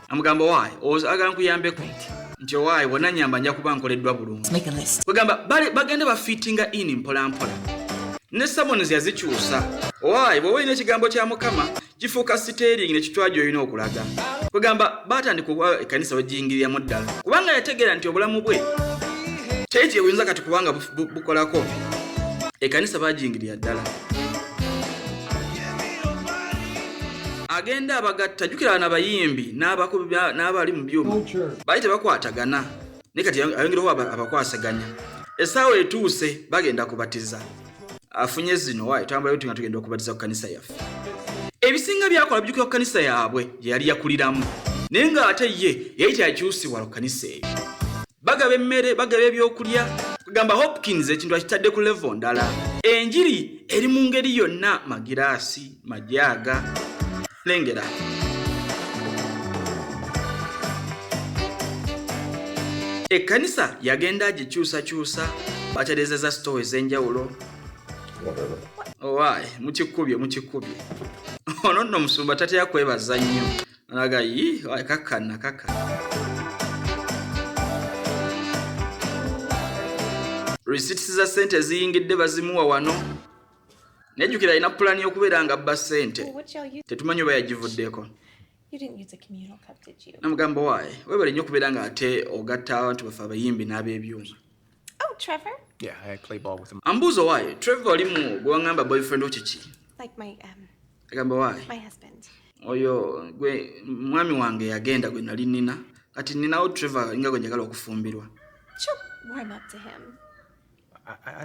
Amugamba waayi agala nkuyambeko nti waayi wonna nyamba nja kuba nkoleddwa bulungi. Bagamba bagenda bafittinga in mpolampola. Ne Samuels yazikyusa. Waayi bw'oba olina ekigambo kya Mukama kifuuka siteering ne kitwajo olina okulaga. Bagamba batandika okuba ekkanisa bagiyingiriramu ddala. Kubanga yategeera nti obulamu bwe tekye buyinza kati kubanga bukolako. Ekkanisa bagiyingirira ddala. Agenda abagatta jukira n'abayimbi n'abali mu byuma. Bali tebakwatagana. Ne kati ayongeraho abakwasaganya. Essaawa etuuse bagenda kubatiza. Afunye zino waayi twambala yotu nga tugenda okubatiza ku kanisa yaffe. Ebisinga byakola bijukira ku kanisa yaabwe gye yali yakuliramu. Naye nga ate ye yali kyakyusibwa ku kanisa eyo. Bagaba emmere, bagaba ebyokulya. Kugamba Hopkins ekintu akitadde ku level ndala. Enjiri eri mu ngeri yonna magiraasi, majaaga. Lengera. Ekkanisa yagenda agikyusakyusa batereezeza store ez'enjawulo. Owaayi mukikubye. Ono nno musumba tatya kwebaza nnyo. Alaga waayi kakkana. Receipts za ssente ziyingidde bazimuwa wano. Nejjukira alina pulani y'okubeera nga abba ssente. Tetumanyi oba yagivuddeko. Namugamba waayi weebale nnyo okubeera nga ate ogatta abantu baffe abayimbi n'ab'ebyuma. Trevor? yeah, I play ball with him. Ambuuza waayi Trevor olimu gwe wangamba boyfriend wo kiki? Like my Agamba waayi husband. oyo gwe mwami wange yagenda gwe nali nina kati ninawo Trevor nga gwe njagala okufumbirwa. Warm up to him. I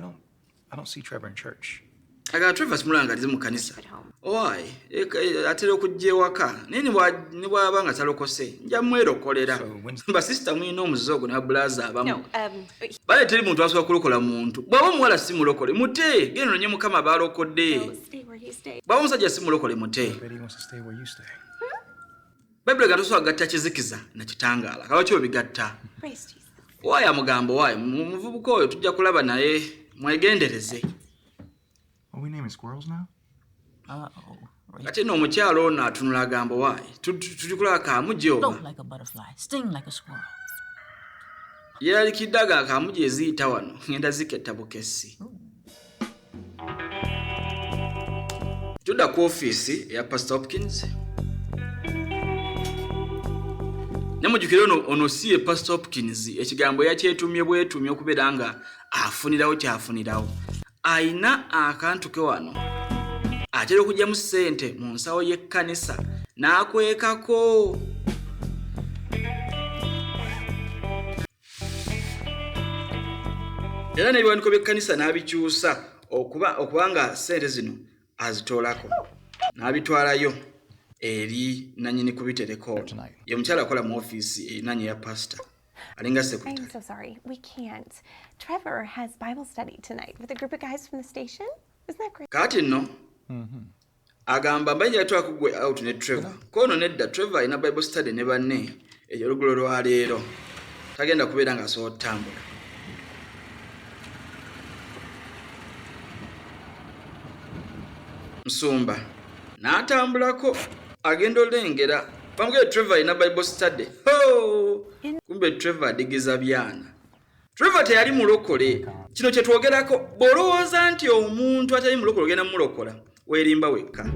don't see Trevor in church. Agamba Trevor simulanga alize mu kanisa. Why? Atera okujja ewaka naye ne bw'aba nga talokose nja mwerokolera basisita mwina omuzogo ne babulaza abamu bale teri muntu asobola kulokola muntu bw'aba omuwala si mulokole mute genda nonye mukama baalokodde bw'aba omusajja si mulokole mute bayibuli nga tosobola gatta kizikiza na kitangaala kalwaki obigatta waayo amugambo waayo muvubuka oyo tujja kulaba naye mwegendereze. Ate no omukyalo ono atunula agambo waayi tulikulaba kaamujooba yeeralikidde aga kaamuje eziyita wano ngenda ziketta bukessi. Tudda ku ofiisi eya Pastor Hopkins nemujjukire ono si ye Pastor Hopkins ekigambo yakyetumye bwetumye okubeera nga afunirawo kyafunirawo ayina akantu ke wano atera okugyamu ssente mu nsawo y'ekkanisa n'akwekako. Era n'ebiwandiiko by'ekkanisa n'abikyusa okuba nga ssente zino azitoolako n'abitwalayo eri nannyini kubitereko ye mukyala akola mu ofiisi nanyi ya pastor alinga secretary. I'm so sorry. We can't. Trevor has Bible study tonight with a group of guys from the station. Isn't that great? Kati nno agamba mbayinza yatwala kugwe out ne Trevor kono nedda Trevor alina Bible study ne banne eyo olugulo lwa leero tagenda kubeera nga asobola otambula. Musumba n'atambulako agenda olengera bamugee Trevor alina Bible study. Kumbe Trevor adigeza byana. Trevor teyali mulokole. Kino kye twogerako bw'olowooza nti omuntu atali mulokole ogenda mulokola weerimba wekka.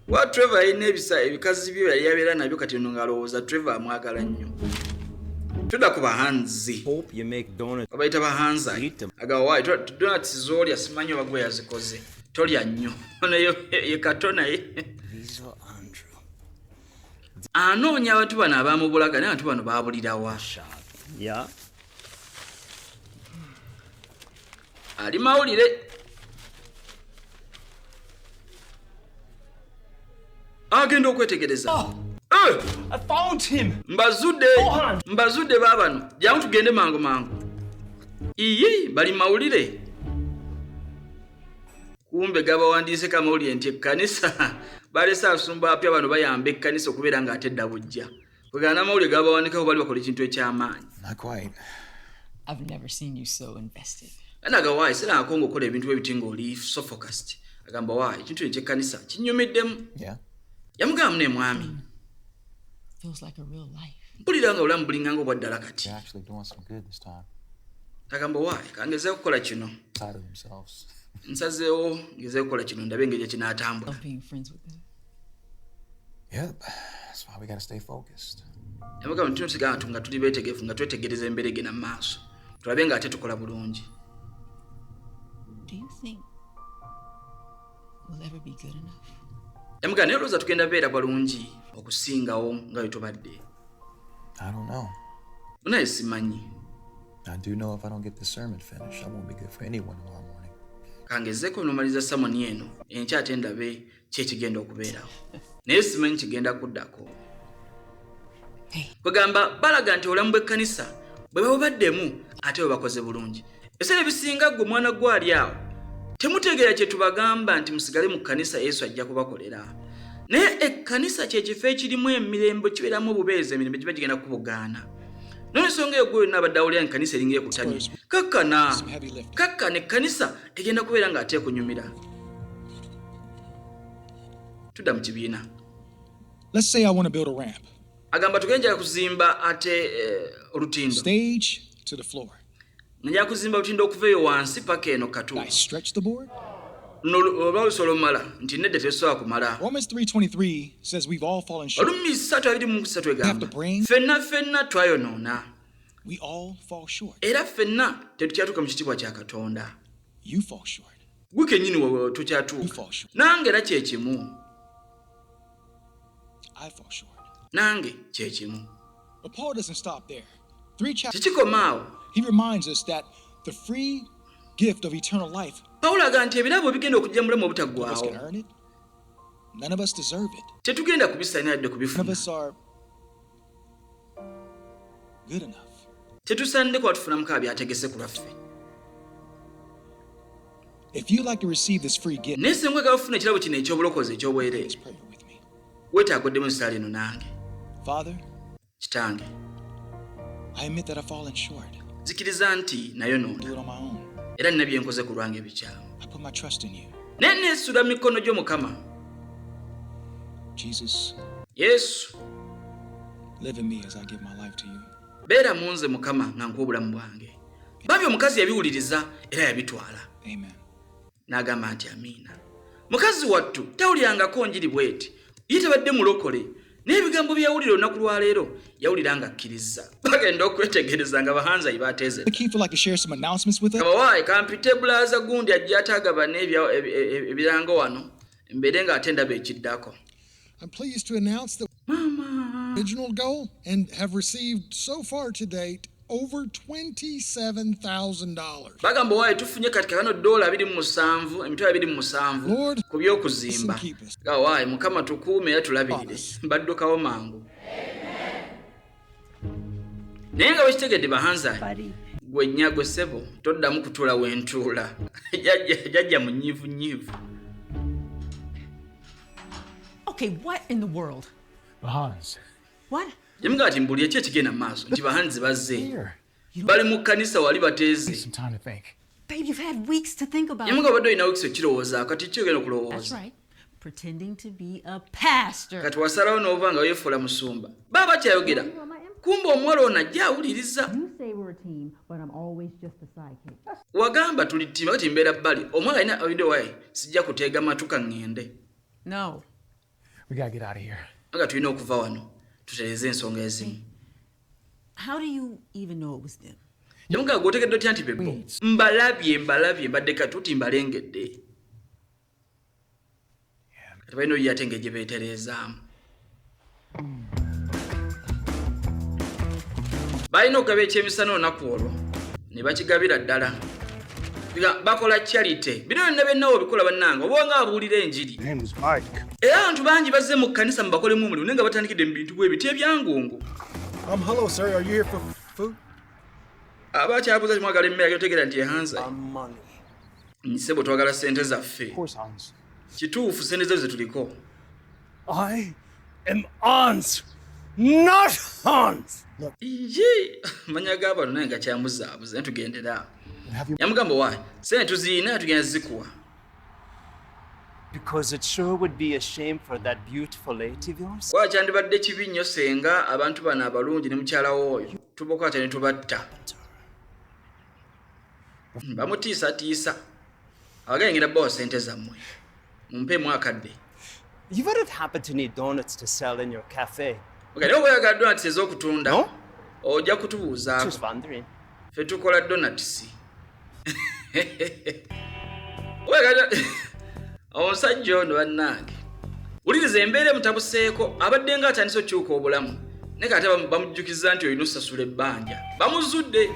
Wa Trevor alina ebikazi bye yali yabeera nabyo kati nno ng'alowooza Trevor amwagala nnyo. Tudda ku bahanzi babayita bahanzi agawa waayi donati z'olya simanyi oba gwe yazikoze tolya nnyo nayo ye kato naye anoonya abantu bano abaamubulaga naye abantu bano baabulirawa. Ali mawulire agenda okwetegereza. I found him. Mbazudde baabano jangu tugende mangu. Iyi bali mawulire. Kumbe gabawandiise kamawulire nti ekkanisa balesa asumba apya bano bayamba ekkanisa okubeera nga atedda bujja. Kwegana amawulire gabawandikako bali bakola ekintu eky'amaanyi. Not quite. I've never seen you so invested. Anaga waayi sira akongo okola ebintu ebiti ng'oli so focused. Agamba waayi ekintu eky'ekkanisa kinyumiddemu. Yamugamba ne mwami. Feels like a real life. Mpulira nga olamu bulinganga obwaddala kati. Agamba waayi kangezeeko kukola kino. Nsazeewo ngezeeko kukola kino ndabe engeri kinaatambula. That's why we gotta stay focused. Yamugamba nti tusigala nga tuli beetegefu nga twetegereza emberege na maaso tulabe nga ate tukola bulungi. Do you think we'll ever be good enough? Yamugamba naye olowooza tugenda beera balungi okusingawo nga bwe tubadde. I don't know. Naye simanyi. I do know if I don't get this sermon finished, I won't be good for anyone tomorrow morning. Kangezeeko nomaliza samoni eno enkya ate ndabe kyekigenda okubeerawo. Naye simanyi kigenda kuddako. Kwegamba balaga nti olamu bw'ekkanisa bwe babubaddemu ate bwe bakoze bulungi. Ebiseera ebisinga ggwe mwana gwali awo temutegeera kye tubagamba nti musigale mu kkanisa Yesu ajja kubakolera. Naye ekkanisa kye kifo ekirimu emirembe kibeeramu obubeezi emirembe giba gigenda kubugaana. N'ensonga eyo gwe yonna abadde awulira ekkanisa eringa ekutamye. Kakkana ekkanisa egenda kubeera ng'ate ekunyumira. Tudda mu kibiina. Let's say I want to build a ramp. Agamba tugenja kuzimba ate olutindo. Stage to the floor. Nja kuzimba olutindo okuva eyo wansi paka eno katu. I stretch the board. No solomala nti nedde tesobola kumala. Romans 3:23 says we've all fallen short. Olumi 3:23 egamba ffenna twayonoona. We all fall short. Era ffenna tetukyatuuka mu kitiibwa kya Katonda. You fall short. Gwe kennyini tokyatuuka. Nange era kye kimu. I fall short. Nange kye kimu. But Paul doesn't stop there. 3 chapters. Kikikomaawo. He reminds us that the free gift of eternal life. Paulo agamba nti ebirabo bigenda okujja mu bulamu None of us obutaggwaawo. can earn it. None of us deserve it. Tetugenda kubisaanira yadde None of kubifuna. us are good enough. Tetusaanidde kuba tufuna mukama byategese ku lwaffe. If you'd like to receive this free gift, naye singa oyagala kufuna ekirabo kino eky'obulokozi eky'obwereere, weetaaga oddemu essaala eno nange. Father, Kitange, I admit that I've fallen short. nzikiriza nti nayonoona Do it on my own. era nina bye nkoze ku lwange ebikyamu. I put my trust in you. Naye neesula mu mikono gy'Omukama. Jesus, Yesu, live in me as I give my life to you. beera mu nze Mukama nga nkuwa obulamu bwange. Bambi omukazi yabiwuliriza era yabitwala. Amen. N'agamba nti amiina. Mukazi wattu tawulirangako njiri bweti. Ye tabadde mulokole. N'ebigambo byawulira olunaku lwa leero yawulira nga akkiriza. Bagenda okwetegereza nga bahanzayi baateeze. The Keith would like to share some announcements with us. Kabawaayi kampite bulaza gundi ajja atagabana ebirango wano. Mbeere ng'ate ndaba ekiddako. I'm pleased to announce that original goal and have received so far to date over $27,000. Bagamba waayi tufunye katika kano $27,000 emitwalo 27 Lord, ku by'okuzimba. Waayi Mukama tukuume era tulabirire. Baddukawo mangu. Naye nga wekitegedde bahanzayi, gwe nnyago ssebo toddamu kutuula wentuula. Jajja munyiivunyiivu. Okay, what in the world? Hans. What? Yamugamba ati mbuli eki ekigenda mu maaso nti bahanzi bazze. Bali mu kkanisa wali bateeze. Some time to think. Babe, you've had weeks to think about it. Yamugamba badde olina weekisi okirowooza kati ki ogenda That's okulowooza. right. Pretending to be a pastor. Kati wasalawo n'ova nga weefuula musumba. Baba bakyayogera. Kumba omuwala ono ajja awuliriza. You say we're a team, but I'm always just a sidekick. Wagamba tuli ttiimu kati mbeera bbali. Omwala alina video wayi sijja kuteega matuka ŋŋende. No. We gotta get out of here. Nga tulina okuva wano tutereeze ensonga ezimu. How do you even know it was them? Yamugamba gw'otegedde otya nti bebo. Mbalabye mbadde katuuti mbalengedde. Kati balina oyiye ate ng'egye beetereezaamu. Balina okugaba ekyemisana olunaku olwo ne bakigabira ddala. Bakola charity. Bino byonna obikola bannange oba nga abuulira enjiri. Era abantu bangi bazze mu kkanisa mubakolemu omulimu naye nga batandikidde mu bintu bw'ebiti ebyangungu. Hello, sir. Are you here for food? Abakyabuuza kimwagala emmere agyotegera nti ehanza. Money. Nsebo twagala ssente zaffe. Of course, Hans. Kituufu ssente zo ze tuliko. I am Hans, not Hans. Look. Ye, manya g'abantu naye nga kyamuzaabuza naye tugendera. Yamugamba waayi ssente tuziina tugenda zikuwa. Because it sure would be a shame for that beautiful lady of yours. Kwa kyandibadde kibi nnyo senga abantu bano abalungi ne mukyala w'oyo tubakwata ne tubatta. Bamutiisatiisa. Abagengera bbawo ssente zammwe. Mumpeemu akadde. You wouldn't happen to need donuts to sell in your cafe. Okay, naye oyagala donuts ez'okutunda. No? Ojja kutubuuzaako. Just wondering. Ffe tukola donuts. Oyagala omusajja ono bannange. Wuliriza embeera emutabuseeko abadde nga atandise okyuka obulamu. Naye kati bamujjukiza nti olina osasula ebbanja. Bamuzudde.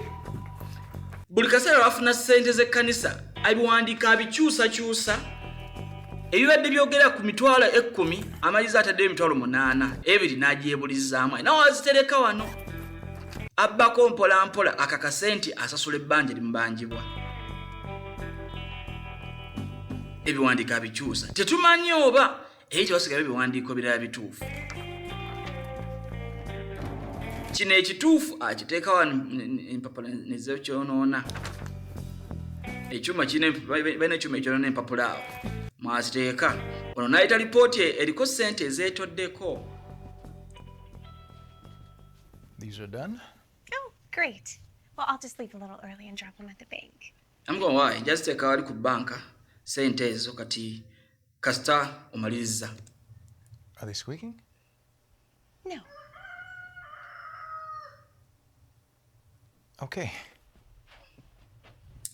Buli kaseera bafuna ssente z'ekkanisa abiwandiika abikyusakyusa. Ebibadde byogera ku mitwalo 10 amaliza ataddeyo emitwalo 8 ebiri n'agyebulizaamu nawe azitereka wano. Abbako mpola mpola akakasenti asasula ebbanja limubanjibwa. Ebiwandiika abikyusa. Tetumanyi oba ekyo basigayo ebiwandiiko birala bituufu. Kino ekituufu akiteeka wano empapula nezekyonoona. Ekyuma balina ekyuma ekyonoona empapula awo. Mwaziteeka. Ono n'ayita lipooti eriko ssente ezeetoddeko. These are done? Oh, great. Well, I'll just leave a little early and drop them at the bank. I'm going why? Just take wali ku banka. Sente ezo kati kasita omaliriza. Are they squeaking? No. Okay.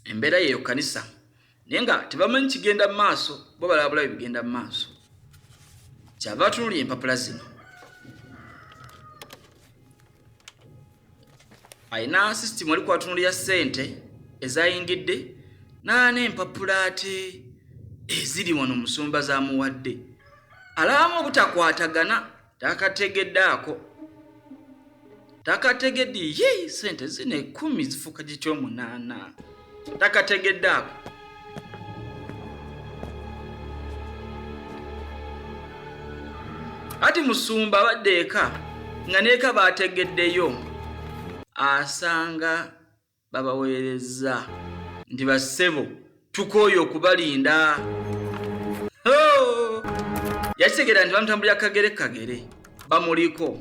Embeera yeyo kanisa. Naye nga tebamanyi kigenda mu maaso, bo balabula ebigenda mu maaso. Kyava tunuulira empapula zino. Ayina system wali kwatunuulira ssente ezayingidde Naana empapula ate eziri wano musumba zaamuwadde. Alaamu obutakwatagana takategeddaako. Takategedde ye sente zino 10 zifuuka giky'omunaana. Takategeddaako. Ati musumba abadde eka nga neeka baategeddeyo asanga babaweereza nti bassebo tukooye okubalinda. Yakitegera nti bamutambulira kagere bamuliko.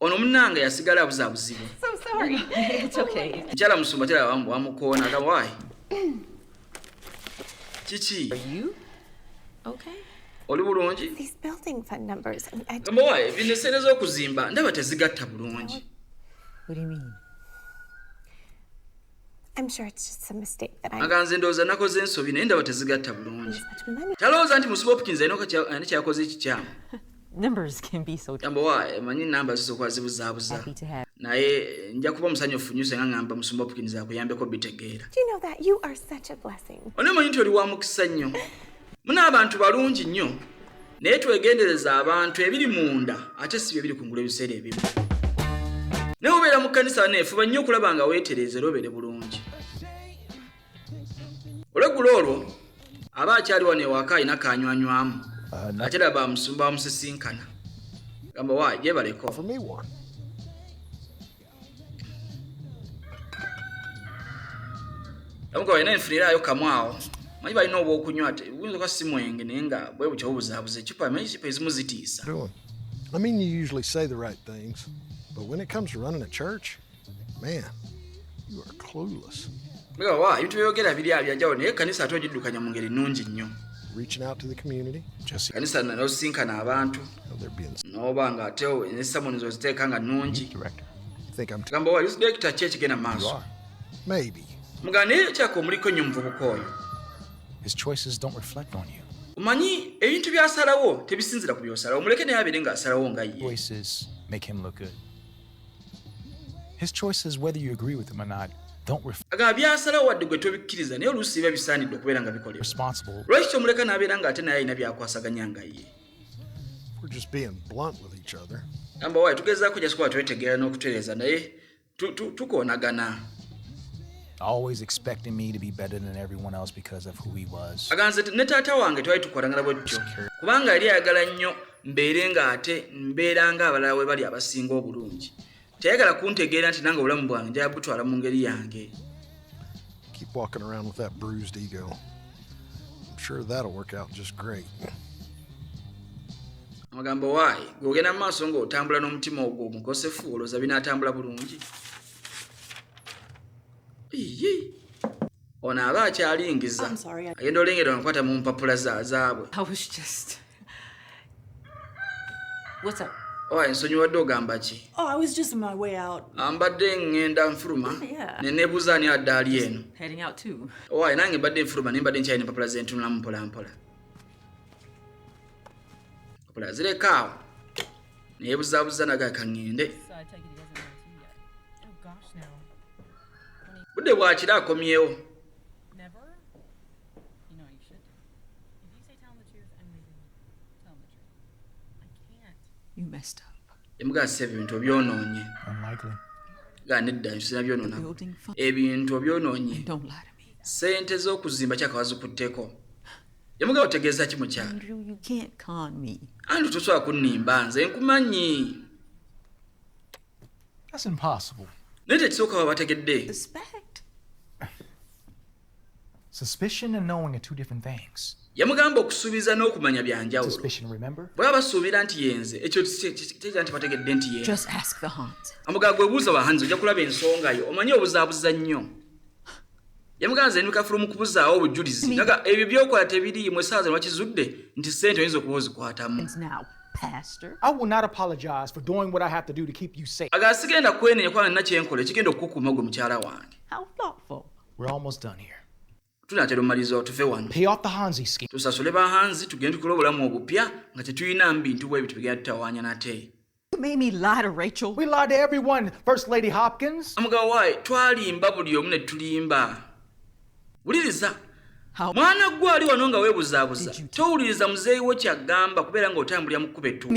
Ono munnange yasigala abuzaabuzibwa. So sorry. It's okay. Mukyala musumba tera wamukoona aga why? Kiki? Are you okay? Oli bulungi? These building fund numbers. Gamba why? Bino essente z'okuzimba ndaba tezigatta bulungi. What do you mean? I'm sure it's just a mistake that I... Aganze ndowooza nakoze ensobi naye ndaba tezigatta bulungi. Talowooza nti musiba Hopkins alina kyakoze ekikyamu. Numbers can be so... Gamba why? Manyi namba zisooka zibuzaabuza. Naye nja kuba musanyufu nnyo senga ngamba musumba Hopkins akuyambeko bitegeera. Do you know that you are such a blessing? Onemanyi nti oli wa mukisa nnyo. Muna abantu balungi nnyo. Naye twegendereza abantu ebiri munda ate si bye biri kungula ebiseera ebimu. Ne obeera mu kkanisa neefuba nnyo okulaba nga weetereeza obeere bulungi. Olweggulo olwo aba akyali wano ewaka alina kanywanywamu. Ate laba musumba bamusisinkana. Gamba wa gyebaleko. Amuga walina enfuniraayo kamwawo. Manyi balina obwokunywa ate buyinza okuba si mwenge naye nga bwe bukya obuzaabuza ecupa manyi ecupa ezimu zitiisa. I mean, you usually say the right things, but when it comes to running a church, man, you are clueless. Mbega wa ebintu byogera biri abyanjawulo naye ekkanisa ate ogiddukanya mu ngeri nnungi nnyo. Reaching out to the community. Kanisa n'osinkana abantu. N'oba nga ate ne sermons oziteeka nga nnungi. Gamba wa director ki ekigenda maaso? Maybe. Mugane ekyako muliko nnyo muvubuka oyo. His choices don't reflect on you. Omanyi ebintu by'asalawo tebisinzira ku by'osalawo. Muleke naye abeere ng'asalawo nga ye. Choices make him look good. His choices, whether you agree with them or not, don't reflect. Aga by'asalawo wadde gwe tobikkiriza naye oluusi biba bisaanidde okubeera nga bikolebwa. Responsible. Lwaki tomuleka n'abeera ng'ate naye alina byakwasaganya nga ye. We're just being blunt with each other. Gamba waayi tugezaako just kuba twetegeera n'okutereeza naye tukoonagana. Always expecting me to be better than everyone else because of who he was. Aganze ne taata wange twali tukolangana bwetyo kubanga yali ayagala nnyo mbeere ng'ate mbeera ng'abalala we bali abasinga obulungi. Teyagala kuntegeera nti nange obulamu bwange njala butwala mu ngeri yange. Keep walking around with that bruised ego. I'm sure that'll work out just great. Amagambo waayi gw'ogenda mu maaso ng'otambula n'omutima ogwo omukosefu olowooza binaatambula bulungi. Ono aba akyalingiza. Agenda olengera omukwata mu mpapula zaabwe. I was just... What's up? Nsonyiwadde ogamba ki? Oh, I was just on my way out. Mbadde ngenda nfuluma. Ne neebuuza ani adde ali eno. Heading out too. Nange mbadde nfuluma naye mbadde nkyalina empapula ze ntunulamu mpola mpola. Empapula zireka awo. Neebuzaabuza naga ka ŋŋende. Budde bwakira akomyewo. You messed up. Emugasa ebintu obyonoonye. Unlikely. Nedda nsina byonoona. Ebintu obyonoonye. Sente z'okuzimba kyakawazikutteko. Yamugaba otegeeza ki mukyala? Andrew, you can't con me. Andrew tosobola kunnimba nze nkumanyi. That's impossible. Naye tekisooka baba bategedde. Suspect. Suspicion and knowing are two different things. Yamugamba okusuubiza n'okumanya byanjawulo. Suspicion, remember? Bwe basuubira nti yenze ekyo tekitegeeza nti bategedde nti yenze. Just ask the Hans. Amugaba gwe buuza bahanzi ojja kulaba ensonga yo omanyi obuzaabuza nnyo. Yamugamba nze ndika fulumu kubuzaawo obujulizi. Naga ebyo by'okola tebiriimu essaawa zino wakizudde nti ssente oyinza okuba ozikwatamu. Pastor. I will not apologize for doing what I have to do to keep you safe. Aga sigenda kwenenya kwa nina kyenkola ekigenda okukuuma gwe mukyala wange. How thoughtful. We're almost done here. Tunatera omaliza tuve wano. Pay off the Hanzi scheme. Tusasule bahanzi tugende tukole obulamu obupya nga tetulina bintu bwe bitu bigenda tutawaanya nate. made me lie to Rachel. We lied to everyone, First Lady Hopkins. Amugabo wayi twalimba buli omu ne tulimba. Wuliriza. Mwana gwe ali wano nga weebuzaabuza. Towuliriza muzeeyi wo kyagamba kubeera ng'otambulira mu kkubo ettuufu.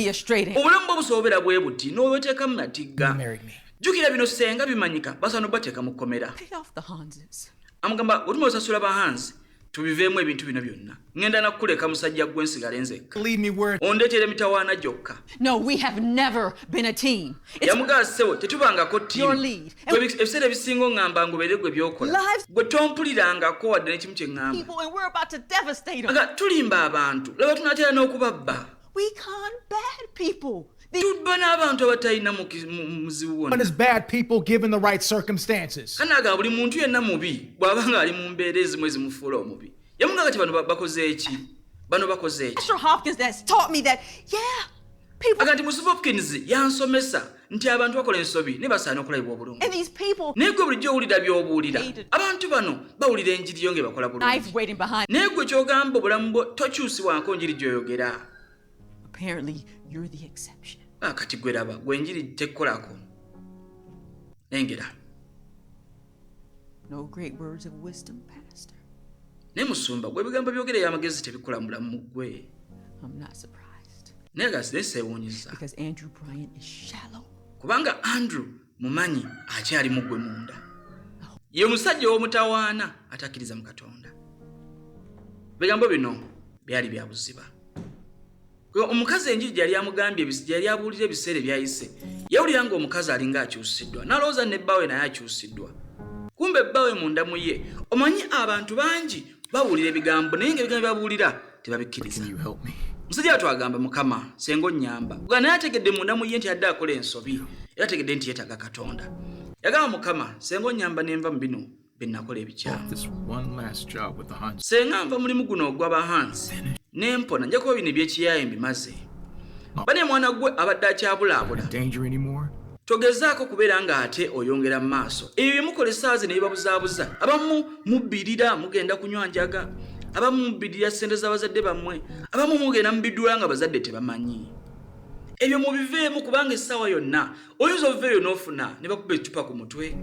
Obulamu bwo busoobera bwe buti n'obeteekamu natigga. Jjukira bino senga bimanyika basaana obateeka mu kkomera. Amugamba otuma osasula bahanzi tubiveemu ebintu bino byonna. Ngenda nakuleka musajja gwe nsigale nzekka. Ondeetera emitawaana gyokka. No, we have never been a team. Yamugasewo tetubangako ttiimu. Ebiseera ebisinga oŋŋamba ngobeere gwe byokola. Gwe tompulirangako wadde n'ekimu kye ŋŋamba. Tulimba abantu laba tunaatera n'okubabba. Tubba n'abantu abatalina muzibu wonna. When is bad people given the right circumstances? Kanaga buli muntu yenna mubi bw'aba nga ali mu mbeera ezimu ezimufuula omubi. Yamunga kati bano bakoze eki? Bano bakoze eki? Pastor Hopkins has taught me that, yeah, people... Agati Musi Hopkins yansomesa nti abantu bakola ensobi ne basaana okulayibwa obulungi. And these people... Naye gwe bulijjo owulira by'obuwulira. Abantu bano bawulira enjiri yo ng'ebakola bulungi. Naye gwe ky'ogamba obulamu bwo tokyusibwako njiri gy'oyogera. Apparently, you're the exception. Kati gwe raba gwe enjiri tekkolako. Engera. No great words of wisdom, Pastor. Ne musumba gwe bigambo byogere y'amagezi tebikola mu bulamu gwe. I'm not surprised. Naye seewuunyiza. Because Andrew Bryant is shallow. Kubanga Andrew mumanyi akyali mu gwe munda. Ye musajja w'omutawaana atakkiriza mu Katonda. Bigambo bino byali bya buziba. Omukazi enjiri gyali amugambye gyali abuulira ebiseera ebyayise. Yawulira ng'omukazi alinga akyusiddwa. N'alowooza ne bbaawe naye akyusiddwa. Kumbe bbaawe munda mu ye. Omanyi abantu bangi bawulira ebigambo naye ng'ebigambo byabuulira tebabikkiriza. Musajja twagamba Mukama senga onnyamba. Naye ategedde munda mu ye nti adde akola ensobi. Era ategedde nti yeetaaga Katonda. Yagamba Mukama senga onnyamba ne nva mu bino bye nakola ebikyamu. Senga nva mulimu guno ogw'abahansi. Nempona nja kuba bino eby'ekiyaaye mbimaze. Bane mwana gwe abadde akyabulaabula. Togezaako kubeera ng'ate oyongera mu maaso. Ebyo bye mukola essaazi ne bibabuzaabuza. Abamu mubbirira mugenda kunywa njaga. Abamu mubbirira ssente z'abazadde bammwe. Abamu mugenda mubiddula nga bazadde tebamanyi. Ebyo mubiveemu kubanga essaawa yonna oyinza obuveeyo n'ofuna ne bakuba ecupa ku mutwe.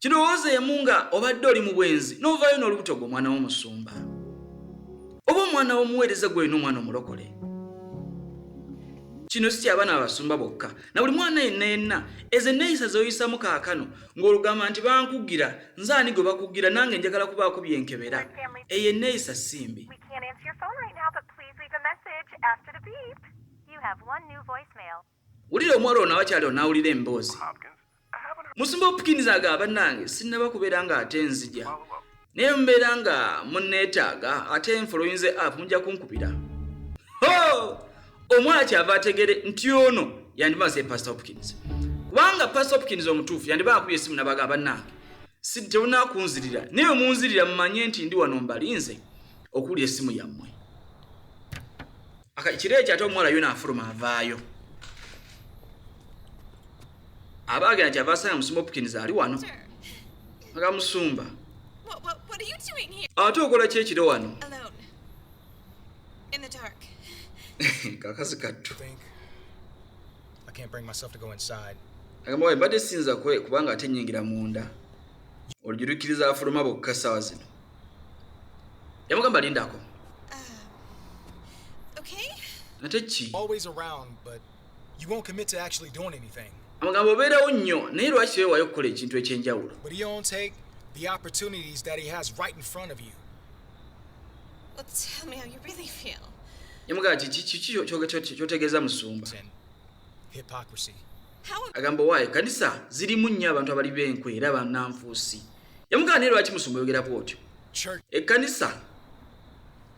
Kirowoozeemu nga obadde oli mu bwenzi n'ovaayo n'olubuto gw'omwana w'omusumba. Oba omwana w'omuweereza gwe n'omwana omulokole. Kino si ky'abaana abasumba bokka. Na buli mwana yenna ezo enneeyisa z'oyisaamu kaakano ng'olugamba nti bankugira nze ani gwe bakugira nange njagala kubaako byenkebera. Eyo enneeyisa simbi. Wulira omuwala ono awakyali onaawulira emboozi. Musumba Hopkins agamba nange sinnaba kubeera ng'ate nzija. Naye mbeera nga munneetaaga ate enfulo oyinze app mujja kunkubira. Omwana kyava ategere nti ono yandimaze Pastor Hopkins. Kubanga Pastor Hopkins omutuufu yandiba akubye essimu n'abagamba nange. Si temunaakunzirira naye munzirira mumanye nti ndi wano mbalinze okuwulira essimu yammwe. Ekiro ekyo ate omuwala yona afuluma avaayo. Abaagenda kyava asanga Musumba Hopkins ali wano. Aga Musumba. What are you doing here? Ate okola ki ekiro wano? Alone. In the dark. Kakazi kattu. I can't bring myself to go inside. Agamba wayi mbadde sinza kubanga ate nnyingira munda. Olujirikiriza afuluma bokka ssaawa zino. Yamugamba lindako. Okay. Ate ki? Always around, but you won't commit to actually doing anything. Amugamba obeerawo nnyo naye lwaki weewaayo okukola ekintu eky'enjawulo. But he won't take the opportunities that he has right in front of you. Well, tell me how you really feel. Yamugamba kiki ky'otegeeza Musumba? Hypocrisy. Agamba waayi kanisa zirimu nnyo abantu abali b'enkwe era bannanfuusi. Yamugamba naye lwaki Musumba oyogera bw'otyo? Ekkanisa.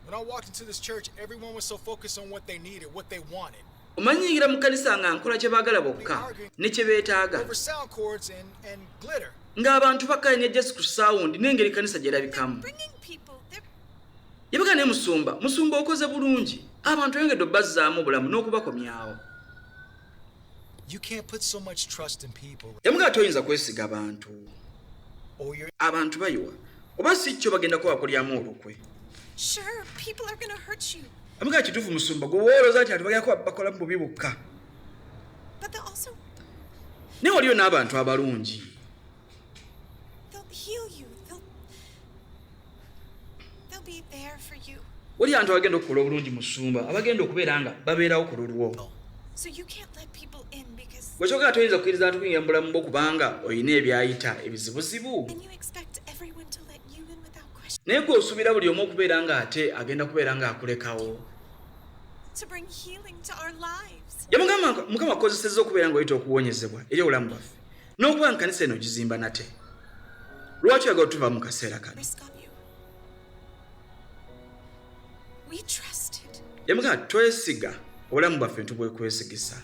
When I walked into this church, everyone was so focused on what they needed, what they wanted. Omanyingira mu kanisa nga nkola kye baagala bokka ne kye beetaaga. Over sound chords and glitter. Ng'abantu bakkaanya just ku sound n'engeri kanisa gy'erabikamu. Yabagamba naye Musumba okoze bulungi. Abantu oyongedde obbazzaamu obulamu n'okubakomyawo. You can't put so much trust in people. Yamugamba toyinza kwesiga abantu. Abantu bayiwa. Oba si kyo bagenda kuba bakolyamu olukwe. Sure, people are going to hurt you. Amugamba kituufu Musumba gwe woolooza nti abantu bagenda kuba bakola mu bubi bukka. But they'll also naye waliyo n'abantu abalungi heal you. They'll be there for you. wali abantu abagenda okukola obulungi mu ssumba abagenda okubeera nga babeerawo ku lulwo So you can't let people in because bwekyogera toyinza kukkiriza abantu kuyingira mu bulamu bwo kubanga olina ebyayita ebizibuzibu and you expect everyone to let you in without question. naye gwe osuubira buli omu okubeera nga ate agenda kubeera nga akulekawo To bring healing to our lives. mukama akozesezza okubeera nga oyita okuwonyezebwa eri obulamu bwaffe n'okuba nga kanisa eno gizimba nate lwaki oyagala tuva mu kaseera kano We trusted. yamugamba twesiga obulamu bwaffe ntubwekwesigisa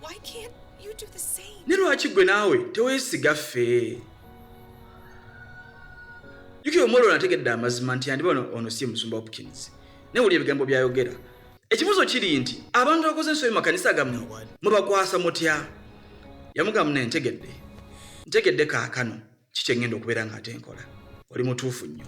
Why can't you do the same? ne lwaki gwe naawe teweesiga ffe jukira omwolo nategedde amazima nti yandiba ono si musumba Hopkins naye wuli ebigambo byayogera ekibuuzo kiri nti abantu abakoze ensobi makanisa gammwe mubakwasa mutya yamugamba ne ntegedde kaakano kiki engenda okubeera nga ate nkola oli mutuufu nnyo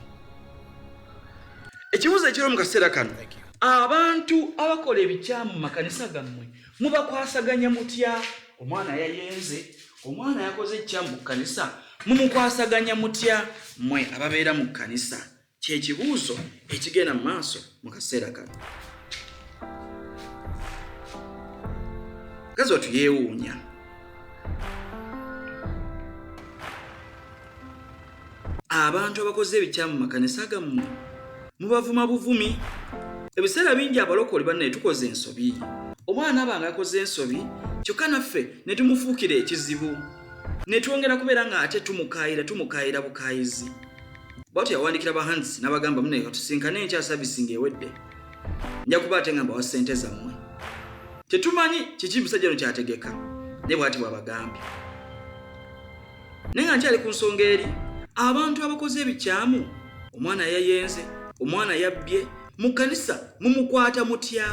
ekibuuzo ekiro mu kaseera kano abantu abakola ebikyamu mu makanisa gammwe mubakwasaganya mutya omwana yayenze omwana yakoze ekikyamu mu kanisa mumukwasaganya mutya mmwe ababeera mu kanisa kyekibuuzo ekigenda mu maaso mu kaseera kano kazi watu yeewuunya abantu abakoze ebikyamu mu makanisa gammwe mubavuma buvumi ebiseera bingi abalokole banne tukoze ensobi omwana abanga yakoze ensobi kyokka naffe ne tumufuukira ekizibu ne twongera kubeera nga ate tumukaayira bukaayizi bwatyo yawandikira bahansi n'abagamba munne katusinkane enkya sabisinga ewedde nja kuba ate nga mbawa ssente zammwe tetumanyi kiki musajja no kyategeka naye bw'ati bw'abagambye naye nga nkyali ku nsonga eri abantu abakoze ebikyamu omwana yayenze omwana yabbye mu kanisa mumukwata mutya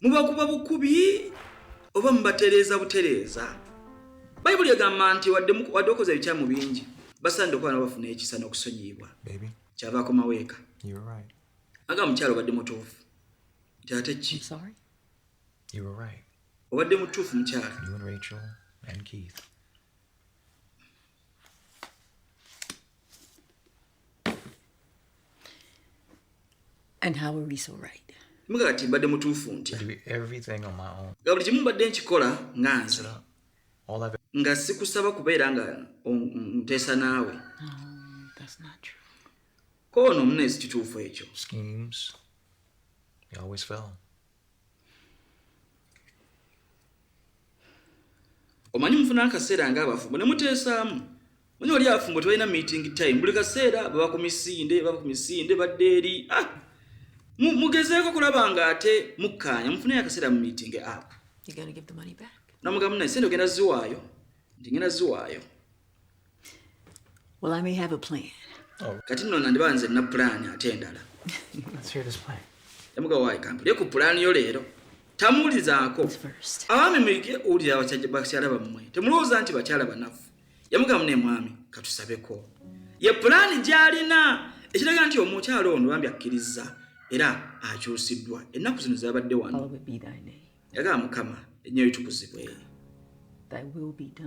mubakuba bukubi oba mubatereeza butereeza bayibuli egamba nti wadde okoze ebikyamu bingi basaanidde okuba nabafuna ekisa n'okusonyiyibwa kyava akomaweeka aga mukyalo obadde mutuufu nti ate ki obadde mutuufu mukyalo And how are we so right? Muga kati mbadde mutuufu ntya nga buli kimu mbadde nkikola nga nze nga sikusaba kubeera nga nteesa naawe koono omuneesi kituufu ekyo omanyi mufuna akaseera ng'abafumbo ne muteesaamu manyi oli afumbo tebalina meeting time buli kaseera baba ku misinde badde eri mugezeeko kulaba nga ate mukkaanya mufuneyo akaseera mu meeting app namugamba naye sente ogenda ziwaayo nti ngenda ziwaayo Well, I may have a plan. kati nno nandiba nze nna pulaani ate endala yamuga waayi kampulye ku pulaani yo leero tamuwulizaako abaami mwige owulira bakyala bammwe temulowooza nti bakyala banafu yamugamba ne mwami katusabeko ye pulaani gy'alina ekiraga nti omukyala ono bambi akkiriza era akyusiddwa ennaku zino zabadde wano yagamba mukama ennyo litukuzibwe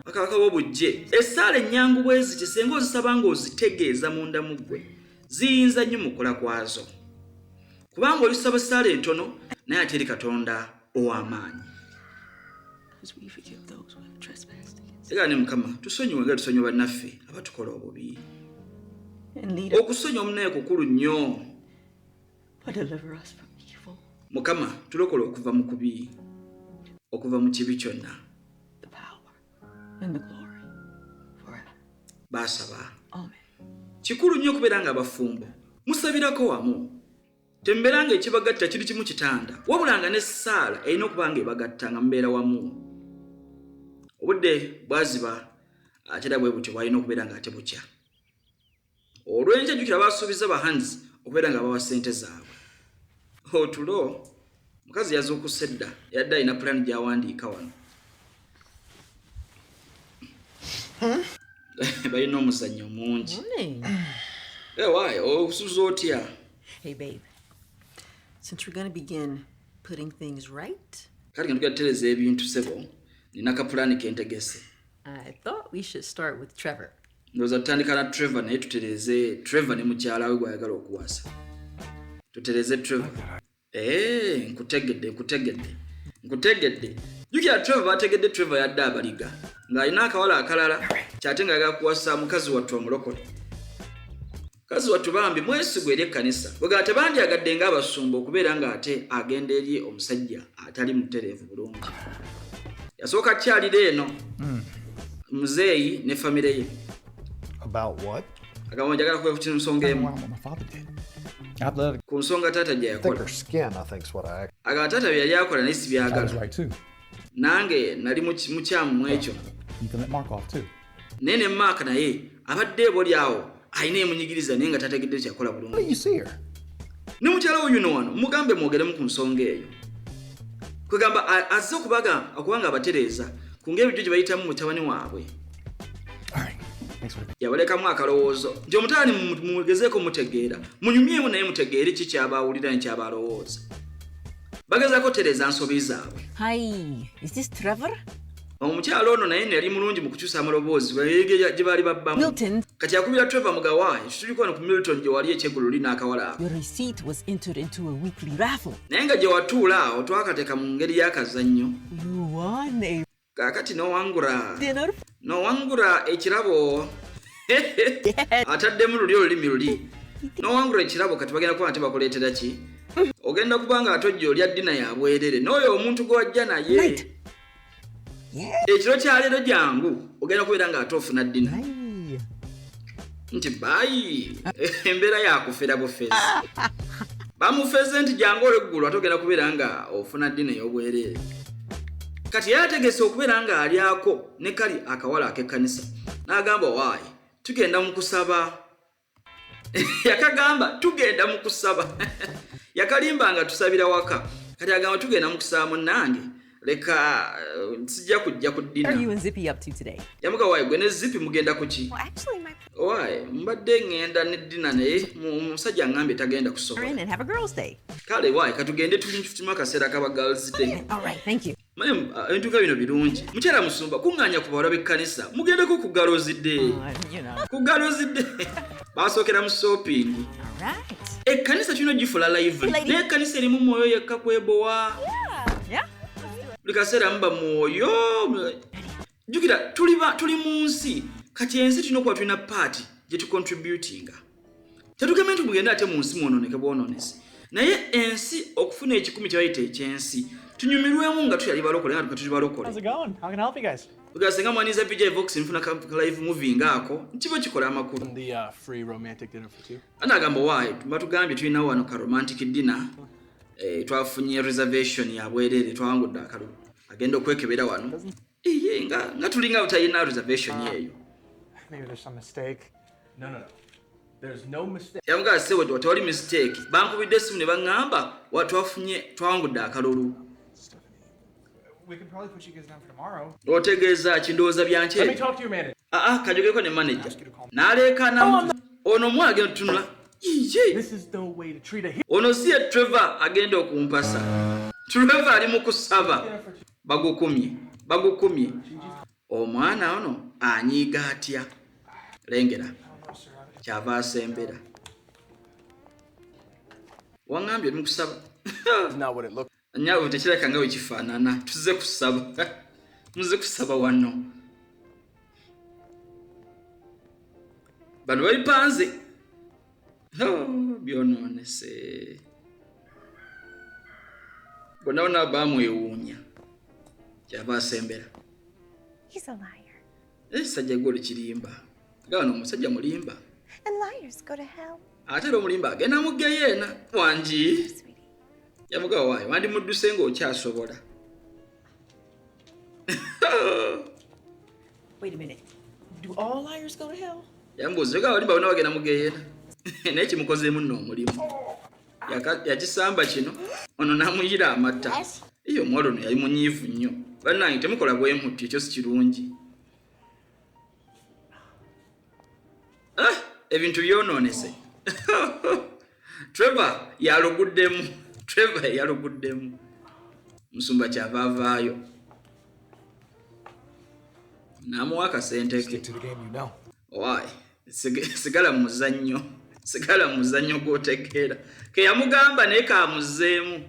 bakabaka b'obujje essaala ennyangu bwezi tesenga ozisaba ng'ozitegeeza munda mu ggwe ziyinza nnyo mu kola kwazo kubanga olisaba essaala entono naye ate eri katonda ow'amaanyi egana ne mukama tusonyiwe nga tusonyiwa bannaffe abatukola obubi okusonyiwa omunaye kukulu nnyo mukama tulokola okuva mu kubi okuva mu kibi kyonna baasaba kikulu nnyo okubeera nga abafumbo musabirako wamu tembeera nga ekibagatta kiri kimu kitanda wabulanga n'essaala erina okuba nga ebagatta nga mubeera wamu obudde bwaziba ate era bwe butyo bwalina okubeera nga ate bukya olw'enkya jjukira baasuubiza bahanzi okubeera nga bawa ssente zaabwe otulo mukazi yazuukuse edda yadde alina pulaani gy'awandiika wano balina omuzannyo mungi waayo osuza otya Hey, babe. Since we're going to begin putting things right, kati nga tugatereza ebintu sebo nina kapulani kentegese. I thought we should start with Trevor. Ndoza tutandika na Trevor naye tutereze Trevor ne mukyala we gwayagala okuwasa. Tutereze Trevor. Nkutegedde. Jukira Trevor bategedde Trevor yadde abaliga. Nga alina akawala akalala kyate nga yagala kuwasa mukazi wattu omulokole. Kazi wattu bambi mwesigwa eri ekkanisa. Bwe tebandi agadde ng'abasumba okubeera ng'ate agenda eri omusajja atali mutereevu bulungi. Yasooka kyalira eno muzeeyi ne famire ye. About what? Agamba njagala kuba ku nsonga emu. Ku nsonga taata gye yakola. Thicker skin, I think is what I. Agamba taata bye yali akola naye si byagala. Nange nali mukyamu mu ekyo. Naye ne Mark naye abadde eboli awo ayina emunyigiriza naye nga tategedde kyakola bulungi. Ne mukyala we yuno wano mugambe mwogeremu ku nsonga eyo. Kwegamba azze okubanga abatereeza ku ng'ebijjo gye bayitamu mutabani waabwe. Yabalekamu akalowoozo nti omutaani mugezeeko mutegeera munyumyemu naye mutegeere ki kyabawulira ne kyabalowooza. Bagezaako tereza nsobi zaabwe. Hi, is this Trevor? Omukyala ono naye yali mulungi mu kukyusa amaloboozi gye baali babbamu. Kati yakubira Trevor mugawaayi tuliko wano ku Milton gye wali ekyeggulo lina akawala ako. Your receipt was entered into a weekly raffle. Naye nga gye watuula awo twakateeka mu ngeri y'akazannyo. You won a kaakati n'owangula. dinner. N'owangula ekirabo. Ataddemu luli olulimi luli. N'owangula ekirabo kati bagenda kuba nti bakuleetera ki? Ogenda kubanga atojja olya ddina ya bwerere n'oyo omuntu gwe wajja naye. Ekiro kya leero jangu ogenda kubeera nga ate ofuna ddina. Nti bayi embeera yakufera bufezi. Bamufeze nti jangu olw'eggulu ate ogenda kubeera nga ofuna ddina ey'obwerere. Kati yategese okubeera nga alyako ne kali akawala ak'ekkanisa. N'agamba waayi tugenda mu kusaba. Yakagamba tugenda mu kusaba. Yakalimba nga tusabira waka. Kati agamba tugenda mu kusaba munnange. Leka sijja kujja ku ddina. What are you and Zippy up to today? Yamuga waayi gwe ne Zippy mugenda ku ki? Well, actually, my Waayi mbadde ngenda ne ddina naye musajja ngambye tagenda kusobola. And have a girls' day. Kale waayi katugende tulimu akaseera kaba girls' day. all right, thank you. Mani ebintu bino birungi. Mukyala musumba kuŋŋaanya ku bawala b'ekkanisa mugendeko ku girls' day. You know. Ku girls' day. Basookera mu shopping. All right. Ekkanisa kino gifula lively. Naye ekkanisa erimu mwoyo yekka kwebowa. Yeah. Buli kaseera muba mwoyo. Jjukira tuli mu nsi kati ensi tulina okuba tulina paati gye tucontributinga. Tetugamba nti mugenda ate mu nsi mwonooneke bwonoonesi. Naye ensi okufuna ekikumi kye bayita ekyensi tunyumirwemu nga tuyali balokole nga tuli balokole. How's it going? How can I help you guys? Ugasenga mwaniza PJ Ivoxy nfuna live movie ngaako nkibo kikola amakulu. The free romantic dinner for two. Anagamba waayi batugambye tulina wano ka romantic dinner. Twafunye reservation ya bwerere twangudde akalulu. Agenda okwekebera wano. Iye nga tulinga utayina reservation yeyo. Maybe there's some mistake. No. There's no mistake. Yamuga sewe watawali mistake. Bankubidde simu ne bangamba watwafunye twangudde akalulu. We can probably put you guys down for tomorrow. Otegeeza kindowooza byanche. Let me talk to your manager. Kajogeko ne manager. Naleekana ono mwana agenda tunula. This is no way to treat a hero. Ono si Trevor agenda okumpasa. Trevor ali mu kusaba. Bagukumye. Omwana ono anyiiga atya. Lengera. Kyava asembera. Wangambye oli mu kusaba. Not what it looked. Nyawo tekireka nga wekifaanana. Tuze kusaba. Muze kusaba wano. Bano balipanze. Byonoonese. Bonaona bamwewuunya. Kyava asembera. He's a liar. Sajja gwe kirimba. Gano omusajja mulimba. And liars go to hell. Ate omulimba agenda mu geyeena. Wangi. Yamuga waayi wandi mudduse ng'okyasobola. Wait a minute. Do all liars go to hell? Yambuuza ga balimba bonna bagenda mu geyeena. Naye kimukozeemu nno omulimu. Yakisamba kino ono n'amuyira amatta. Iyo omuwala ono yali munyiivu nnyo. Bannange temukola bwe mutti ekyo si kirungi. Ebintu byonoonese. Trevor yaluguddemu. Musumba kyava avaayo. Namuwa akasente ke. To the game you know. Why? Sigala muzannyo gw'otegeera. Ke yamugamba naye kaamuzeemu.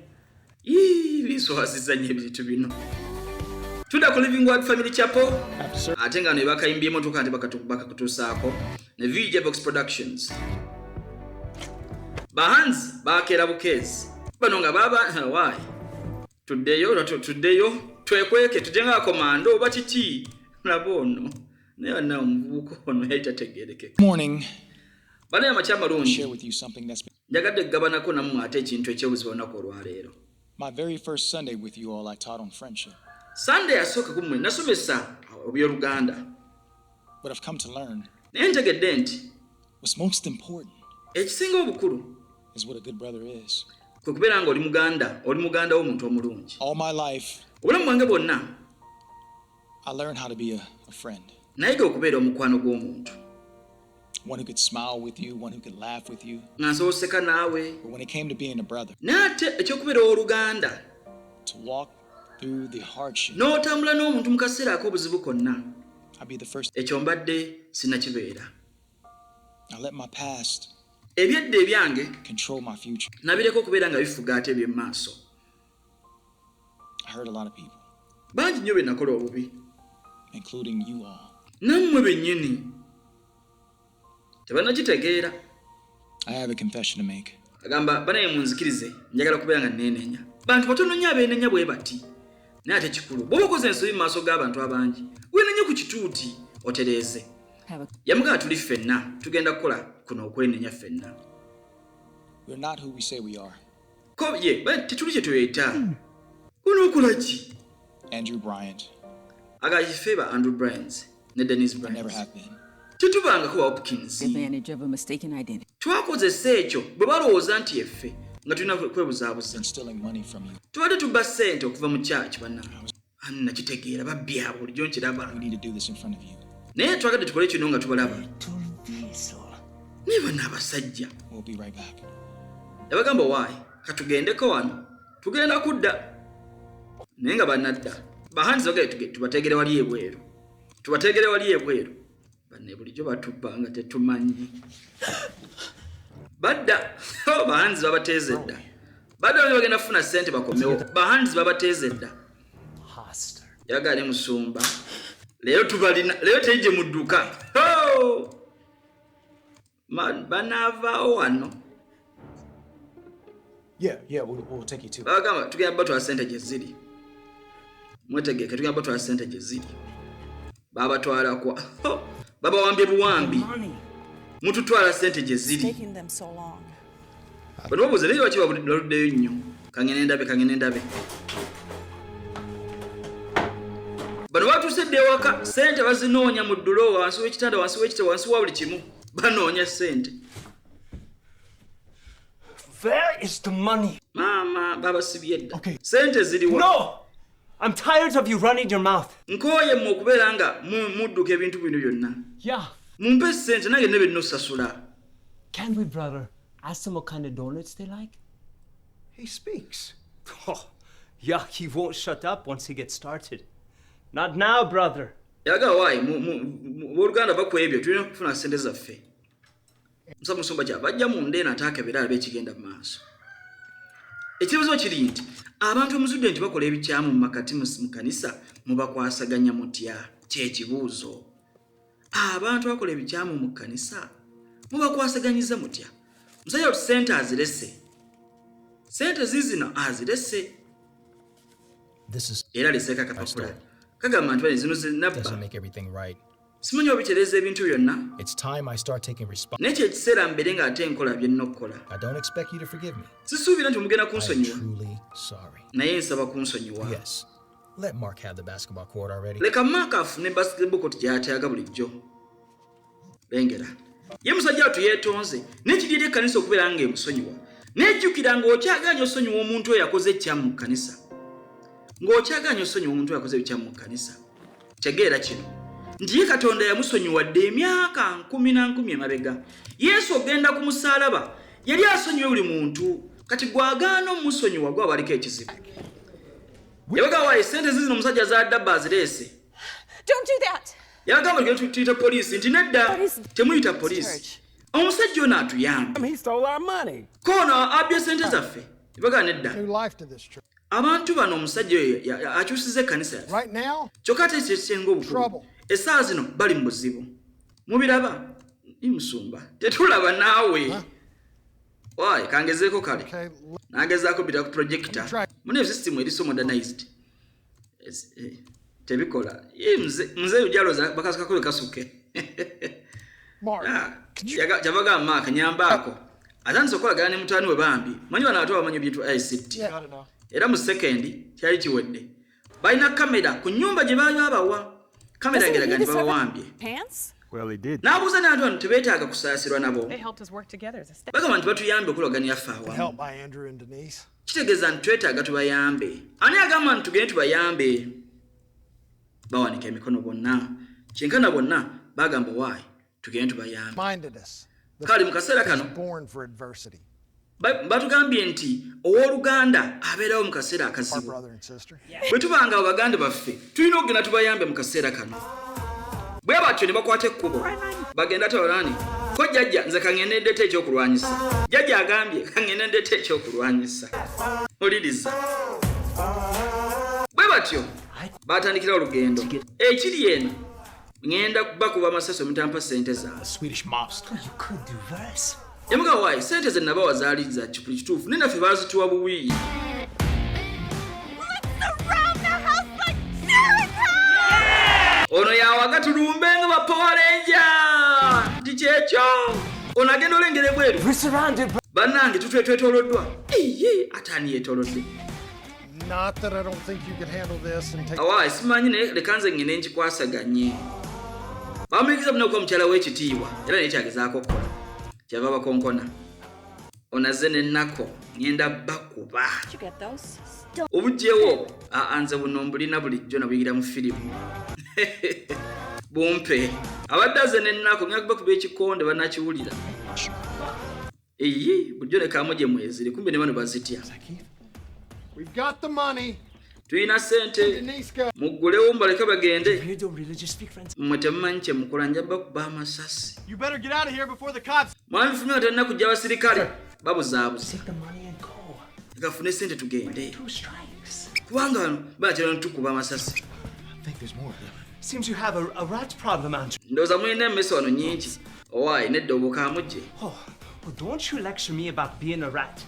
Biswasizannyo ebintu bino. Tudda ku Living Word Family Chapel. Ate nga ne bakayimbye emmotoka nti bakakutuusaako. Ne Ivoxy Productions. Bahanzi bakeera bukeezi. Bano nga why? Tuddeyo twekweke tujenga komando oba kiki nabo ono. Naye na omuvubuka ono yayitategeereke. Morning. Bano amakya amalungi. Share with you something that's been Njagadde gabanako nammwe ate ekintu ekyebuzibu olunaku olwaleero. my very first Sunday with you all. I taught on friendship. Sunday yasooka ku mmwe nasomesa Luganda. But I've come to learn Naye ntegedde nti what's most important ekisinga obukulu is what a good brother is. kwe kubeera nga oli Muganda w'omuntu omulungi. All my life, Obulamu bwange bwonna I learned how to be a friend. nayiga okubeera omukwano gw'omuntu. One who could smile with you, one who could laugh with you. Nga nsobola oseka naawe. But when it came to being a brother, N'ate ekyokubeera owooluganda to walk through the hardship, n'otambula n'omuntu mu kaseera ak'obuzibu konna. I'd be the first. Ekyo mbadde sinnakibeera. I let my past Ebyedda ebyange control my future. nabireka okubeera nga bifuga ate eby'emmaaso. I hurt a lot of people, Bangi nnyo be nakola obubi. including you all. Nammwe bennyini tebannakitegeera. I have a confession to make. Agamba banaye munzikirize njagala kubeera nga neenenya. Bantu batono nnyo abeenenya bwe bati. Naye ate kikulu bw'oba okoze ensobi mu maaso g'abantu abangi weenenye ku kituuti otereeze. Yamugamba tuli ffenna tugenda kukola kuno okwenenya ffenna. We're not who we say we are. Ko ye tetuli kye tuyita. Onookola ki? Andrew Bryant. Agayife ba Andrew Bryant ne Dennis I Bryant. never have been. Tetubanga kuba Hopkins. Advantage of a mistaken identity. Twakozesa ekyo bwe balowooza nti yeffe nga tulina kwebuzaabuza. Stealing money from you. Tubadde tubba ssente okuva mu kyaki bannange. Nakitegeera babbya bulijjo nkiraba. We need to do this in front of you. Naye twagadde tukole kino nga tubalaba. Naye bano abasajja. We'll be right back. Yabagamba waayi katugendeko wano tugenda kudda. Naye nga bannadda bahanzi bagale tubategere wali ebweru. Tubategere wali ebweru. Banne bulijjo batubba nga tetumanyi. Badda bahanzi babateeze dda. Badda bali bagenda kufuna ssente bakomewo. Bahanzi babateeze dda. Yagale musumba. Leero tubalina leero tejje mu dduka. Banaavaawo wano. Yeah, we'll take you to. Bagamba tugenda batwala ssente gye ziri. Mwetegeke tugenda batwala ssente gye ziri. Babatwala kwa. Babawambye buwambi. Mututwala ssente gye ziri. Bano babuuza naye lwaki baluddeyo nnyo. Kangene ndabe. Bano batuuse dda ewaka ssente bazinoonya mu dduloowa wansi w'ekitanda wansi w'ekitabo wansi wa buli kimu. Banoonya ssente. Where is the money? Mama, babasibye dda. Ssente ziriwa? No! I'm tired of you running your mouth. Nkooye mmwe okubeera nga mudduka ebintu bino byonna. Yeah. Mumpe ssente nange ne benna osasula. Can we, brother, ask them what kind of donuts they like? He speaks. Oh, yeah, he won't shut up once he gets started. Not now, brother. Yaga waayi Luganda bakuwa ebyo tulina okufuna ssente zaffe. Musumba kyabajja mu ndeena ataakebera alabe ekigenda mu maaso. Ekibuzo kiri nti abantu omuzudde nti bakola ebikyamu mu makati mu kanisa mubakwasaganya mutya? Kyekibuuzo. Abantu bakola ebikyamu mu kanisa mubakwasaganyiza mutya? Musajja oti ssente azirese. Ssente zizino azirese. Era leseka kapapula. Kagamba nti zino zinabba. Doesn't make everything right. Simanyi obitereeza ebintu byonna. It's time I start taking responsibility. Naye ekiseera mbeere nga ate nkola bye nnina okukola. I don't expect you to forgive me. Sisuubira nti mugenda kunsonyiwa. I'm truly sorry. Naye nsaba kunsonyiwa. Yes. Let Mark have the basketball court already. Leka Mark afune basketball court gy'atyaga bulijjo. Lengera. Ye musajja watu yeetonze. N'ekigiri ekkanisa okubeera nga emusonyiwa. N'ejjukira ng'okyaganya osonyiwa omuntu oyo yakoze ekyamu mu kkanisa. Ng'okyaganya osonyiwa omuntu oyo yakoze ekyamu mu kkanisa. Tegeera kino. Nti ye Katonda yamusonyiwadde emyaka 10 emabega. Yesu ogenda ku musaalaba yali asonyiwe buli muntu. Kati gwagaana omusonyiwa gwe abaliko ekizibu. Yabaga waayi ssente zizino omusajja z'adda azirese. Don't do that. yagamba nti tuyita poliisi nti nedda temuyita poliisi omusajja ono atuyamba kono abye sente zaffe ebaga nedda abantu bano omusajja oyo akyusiza ekkanisa yaffe kyokka ate kyekisenga obukulu essaawa zino bali mu buzibu mubiraba imusumba tetulaba naawe wayi kangezeeko kale nagezaako bita ku projector mune system eriso modernized tebikola mzee ujaloza bakasukako kasuke jabaga maka nyambako atandise okolagana ne mutani we bambi manyi bana watu bamanyi bintu ICT era mu second kyali kiwedde balina kamera ku nyumba gye bayo abawa kamera ngeraga ntibawambye Well, he did. Nabuuza n'abantu tebeetaaga kusaasirwa nabo. They helped us work together as a staff. Bagamba nti batuyambe okulwaganya ffe awamu. Help by Andrew and Denise. Kitegeeza nti twetaaga tubayambe. Ani agamba nti tugende tubayambe? Bawanika emikono bonna. Kyenkana bonna bagamba waayi tugende tubayambe. Minded us. Kale mu kaseera kano born for adversity. batugambye nti owooluganda abeerawo mu kaseera akazibu. Bwe tubanga abaganda baffe tulina okugenda tubayambe mu kaseera kano. Bwe batyo ne bakwata ekkubo bagenda tabalani ko jjajja nze kangende ndete ekyokulwanyisa jjajja agambye kangende ndete ekyokulwanyisa oliriza bwe batyo batandikira olugendo ekiri eno ngenda bakuba amasaso mutampa sente za Swedish mobster. You could do verse. yamuga wayi sente ze nabawa zaali za kituufu nenaffe baazituwa buwiyi. Ono yawaga tulumbe nga ba Power Ranger. Ndi kyekyo. Ono agenda olengere bweru. Bannange tutwetoloddwa. Atani yetolodde. Not that I don't think you can handle this and take. Awa simanyi ne lekanze ngene nkikwasaganye. Bamuyigiriza muno kwa mukyala w'ekitiibwa era nekyagezaako okukola. Kyava bakonkona. Onaze n'ennako ngenda bakuba. Obujjewo anze buno mbulina bulijjo nabuyigira mu firimu. Bumpe abadde aze n'ennako ngenda kubakuba ekikonde banakiwulira. Bulijjo ne kaamuje mwezire kumbe ne bano bazitya. We've got the money. Tuyina sente muggulewo mbaleke bagende. Mmwe temumanyi kye mukola nja bakuba amasasi. You better get out of here before the cops. Mwami fumya atalina kujja abasirikale babuzaabuza. Gafune sente tugende. Kubanga wano batera ntukuba amasasi. Seems you have a rat problem, Andrew. Ndowooza mulina emmese wano nnyingi. Owaayi nedda obukaamuje. Oh, don't you lecture me about being a rat.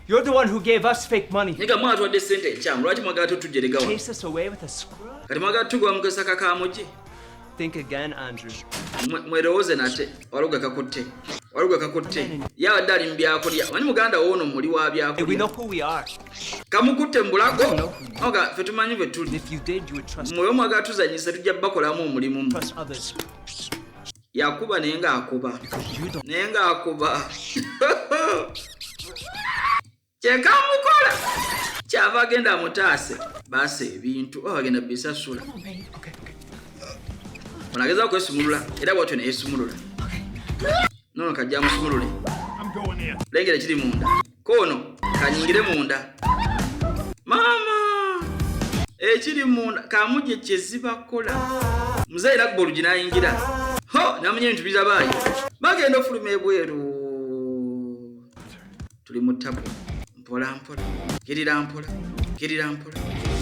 You're the one who gave us fake money. Nigga mwatwadde sente ekyamu lwaki mwagala tutujeregawa? Chase us away with a screw. Kati mwagala tutugoba mu kasaka kaamuje. Think again, Andrew. Mwerowooze nate waluga kakutte. Waluga kakutte. Yabadde ali mu byakulya. Manyi muganda woono muli wa byakulya. We know who we are. Kamukutte mu bulago. Oga ffe tumanyi bwe tuli. If you did, you would trust. Mwoyo mwagala tuzanyisa tujja bakolamu omulimu. Trust others. Yakuba naye ng'akuba. Naye ng'akuba. Kyekamukola kyava agenda amutaase baase ebintu oba bagenda bisasula. Onageza okwesumulula era bwatyo neyesumulula. Nono kajja musumulule. Lengera kiri munda. Kono kanyingire munda. Mama ekiri munda kamuje kyezibakola. Muzaire akubba olugi n'ayingira. Ho namanya ebintu bizabaayo. Bagenda ofuluma ebweru. Tuli mu ttabu. Mpola mpola, kirira mpola.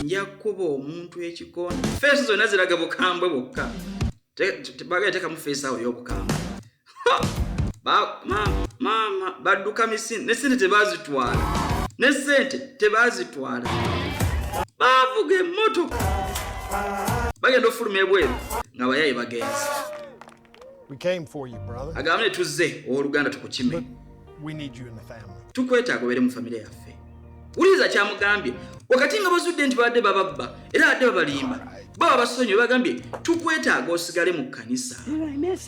Nja kuba omuntu ekikonde. Feesi zonna ziraga bukambwe bwokka. Bagala tekamu feesi awo y'obukambwe. Mama badduka misinde ne sente tebazitwala. Bavuga emmotoka. Bagenda ofuluma ebweru nga bayayi bagenzi. We came for you, brother. Agambe tuzze owooluganda tukukime. We need you in the family. Tukwetaaga obeere mu famire yaffe. Wuliriza kyamugambye wakati nga bazudde nti badde bababba era badde babalimba baba basonyiwe bagambye tukwetaaga osigale mu kkanisa.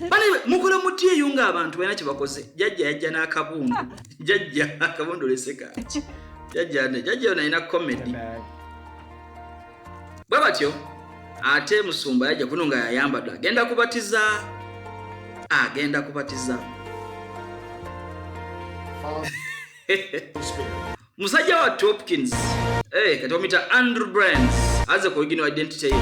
Bale mukola muti eyo ng'abantu balina kye bakoze. Jjajja yajja n'akabundu. Jjajja akabundu leseka. Jjajja nalina comedy. Bwe batyo ate musumba yajja kuno nga yayambadde agenda kubatiza. Musajja wa Hopkins kati omuyita Andrew Brands aze ku original identity ye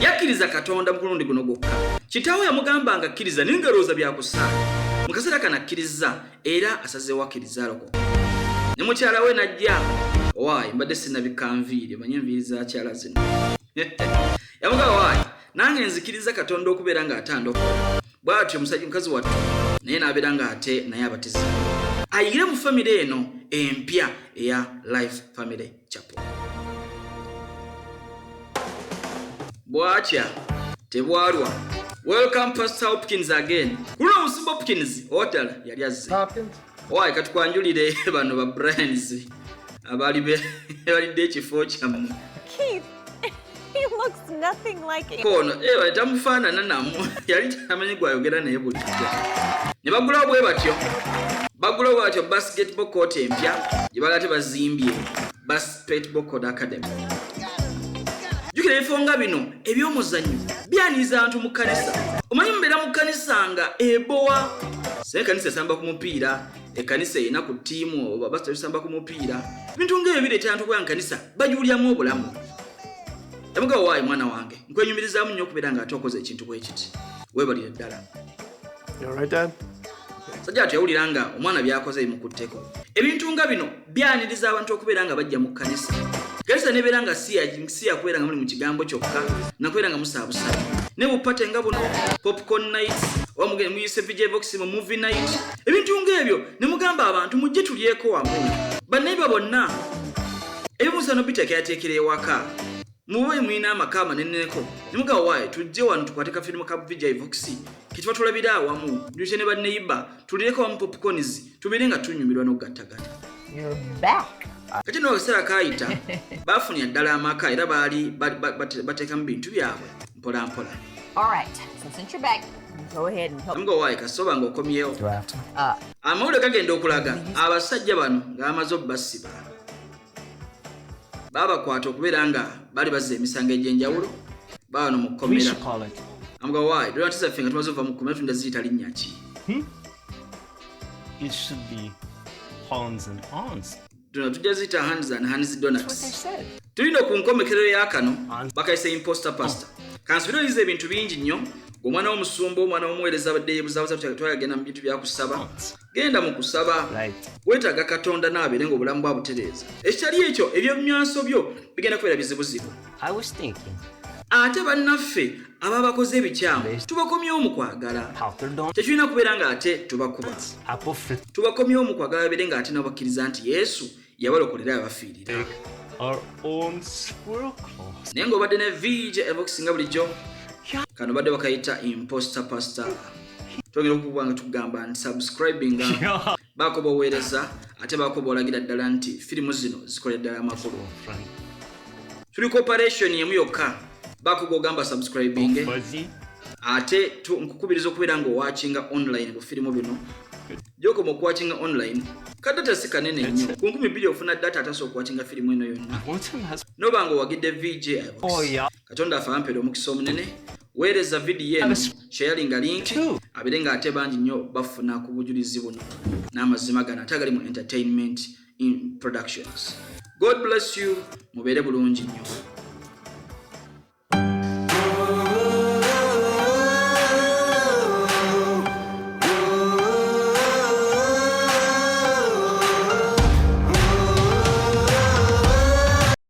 yakkiriza Katonda mu kulundi guno gwokka. Kitaawe yamugamba nga akkiriza naye nga alowooza byakusaala. Mu kaseera kano akkiriza era asazeewo akkiriza alokoka. Ne mukyala we najja, waayi mbadde sinabikka nviiri, omanyi enviiri za kyala zino. Yamugamba waayi nange nzikiriza Katonda okubeera ng'ate andokola. Bw'atyo musajja mukazi wattu naye n'abeera ng'ate naye abatizibwa. Ayigire mu famire eno empya eya Life Family Chapel. Bwatya tebwalwa. Welcome Pastor Hopkins again. Kuno Musimba Hopkins hotel yali azze. Waayi katukwanjulire bano ba Brains balidde ekifo kyammwe. Keith, he looks nothing like it. Kono tamufaanana namu yali tamanyi gwayogera naye buli kijja. Ne bagulawo bwe batyo basketball court empya gye bagate bazimbye Basketball Court Academy. Jukira ebifo nga bino eby'omuzannyo byaniriza abantu mu kkanisa. Omanyi mubeera mu kkanisa nga ebowa. Se kanisa esamba ku mupiira, ekkanisa erina ku ttiimu oba basita bisamba ku mupiira. Ebintu ng'ebyo bireeta abantu kuba nkanisa bajuulyamu obulamu. Yamuga waayi mwana wange nkwenyumirizaamu nnyo okubeera ng'ate okoze ekintu bwe kiti. Weebalire ddala. Sajja ati yawulira nga omwana byakoze bimukutteko. Ebintu nga bino byaniriza abantu okubeera nga bajja mu kkanisa. Kanisa nebeera nga si yakubeera nga muli mu kigambo kyokka, nakubeera nga musaabusaala. Ne bupate nga buno popcorn nights, oba muyise Ivoxy mu movie night. Ebintu ng'ebyo ne mugamba abantu mujje tulyeko wamu. Bannayibba bonna ebimusano biteekerateekera ewaka. Mubaye mulina amaka amaneneko. Ne mugamba waayi tujje wano tukwate ka firimu ka Ivoxy. Kituba tulabira awamu. Duje ne bannayibba tulireko wamu popcorns. Tubeere nga tunyumirwa n'okugattagata. You're back. Kati no kaseera kaayita baafunira ddala amaka era baali bateekamu bintu byabwe mpola mpola. All right, so since you're back, go ahead and help. Amuga waayi kasoba ng'okomyewo. Amawulire gagenda okulaga abasajja bano ng'amaze obbasiba. Baabakwata okubeera nga bali bazza emisango egy'enjawulo baano mu kkomera. Amuga waayi donati zaffe nga tumaze ova mu kkomera tunda ziyita linnya ki? It should be Hans and Hans. Tujja ziyita hands and hands donuts. Tulina okunkomekerero ya kano bakayise Imposter Pastor. Kansubira oyize ebintu bingi nnyo. Omwana w'omusumba, omwana w'omuweereza abadde yeebuzabuza twagenda mu bintu bya kusaba. Genda mu kusaba. Weetaaga Katonda n'abeere ng'obulamu bwa butereeza. Ekitali ekyo eby'emyanso byo bigenda kubeera bizibuzibu. Ate bannaffe ababa bakoze ebikyamu tubakomyewo mu kwagala. Tekirina kubeera ng'ate tubakuba. Tubakomyewo mu kwagala babeere ng'ate nabo bakkiriza nti Yesu yabalokolera abafiirira. Naye ng'obadde ne VJ Ivoxy nga bulijjo kano badde bakayita Imposter Pastor. Twongera okukuba nga tugamba nti subscribing baako boweereza ate baako boolagira ddala nti firimu zino zikolera ddala amakulu. Tuli cooperation yemu yokka baako gogamba subscribing ate nkukubiriza okubeera ng'owatchinga online ku firimu bino. Joko mu kuwatchinga online kadata si kanene nnyo. Ku 2,000 ofuna data atasobola okuwatchinga firimu eno yonna. Noba ng'owagidde VJ Ivoxy. Katonda afa ampere omukisa omunene. Weereza video eno sharinga link abeere ng'ate bangi nnyo bafuna ku bujulizi buno n'amazima gano ate agali mu entertainment in productions. God bless you, mubeere bulungi nnyo.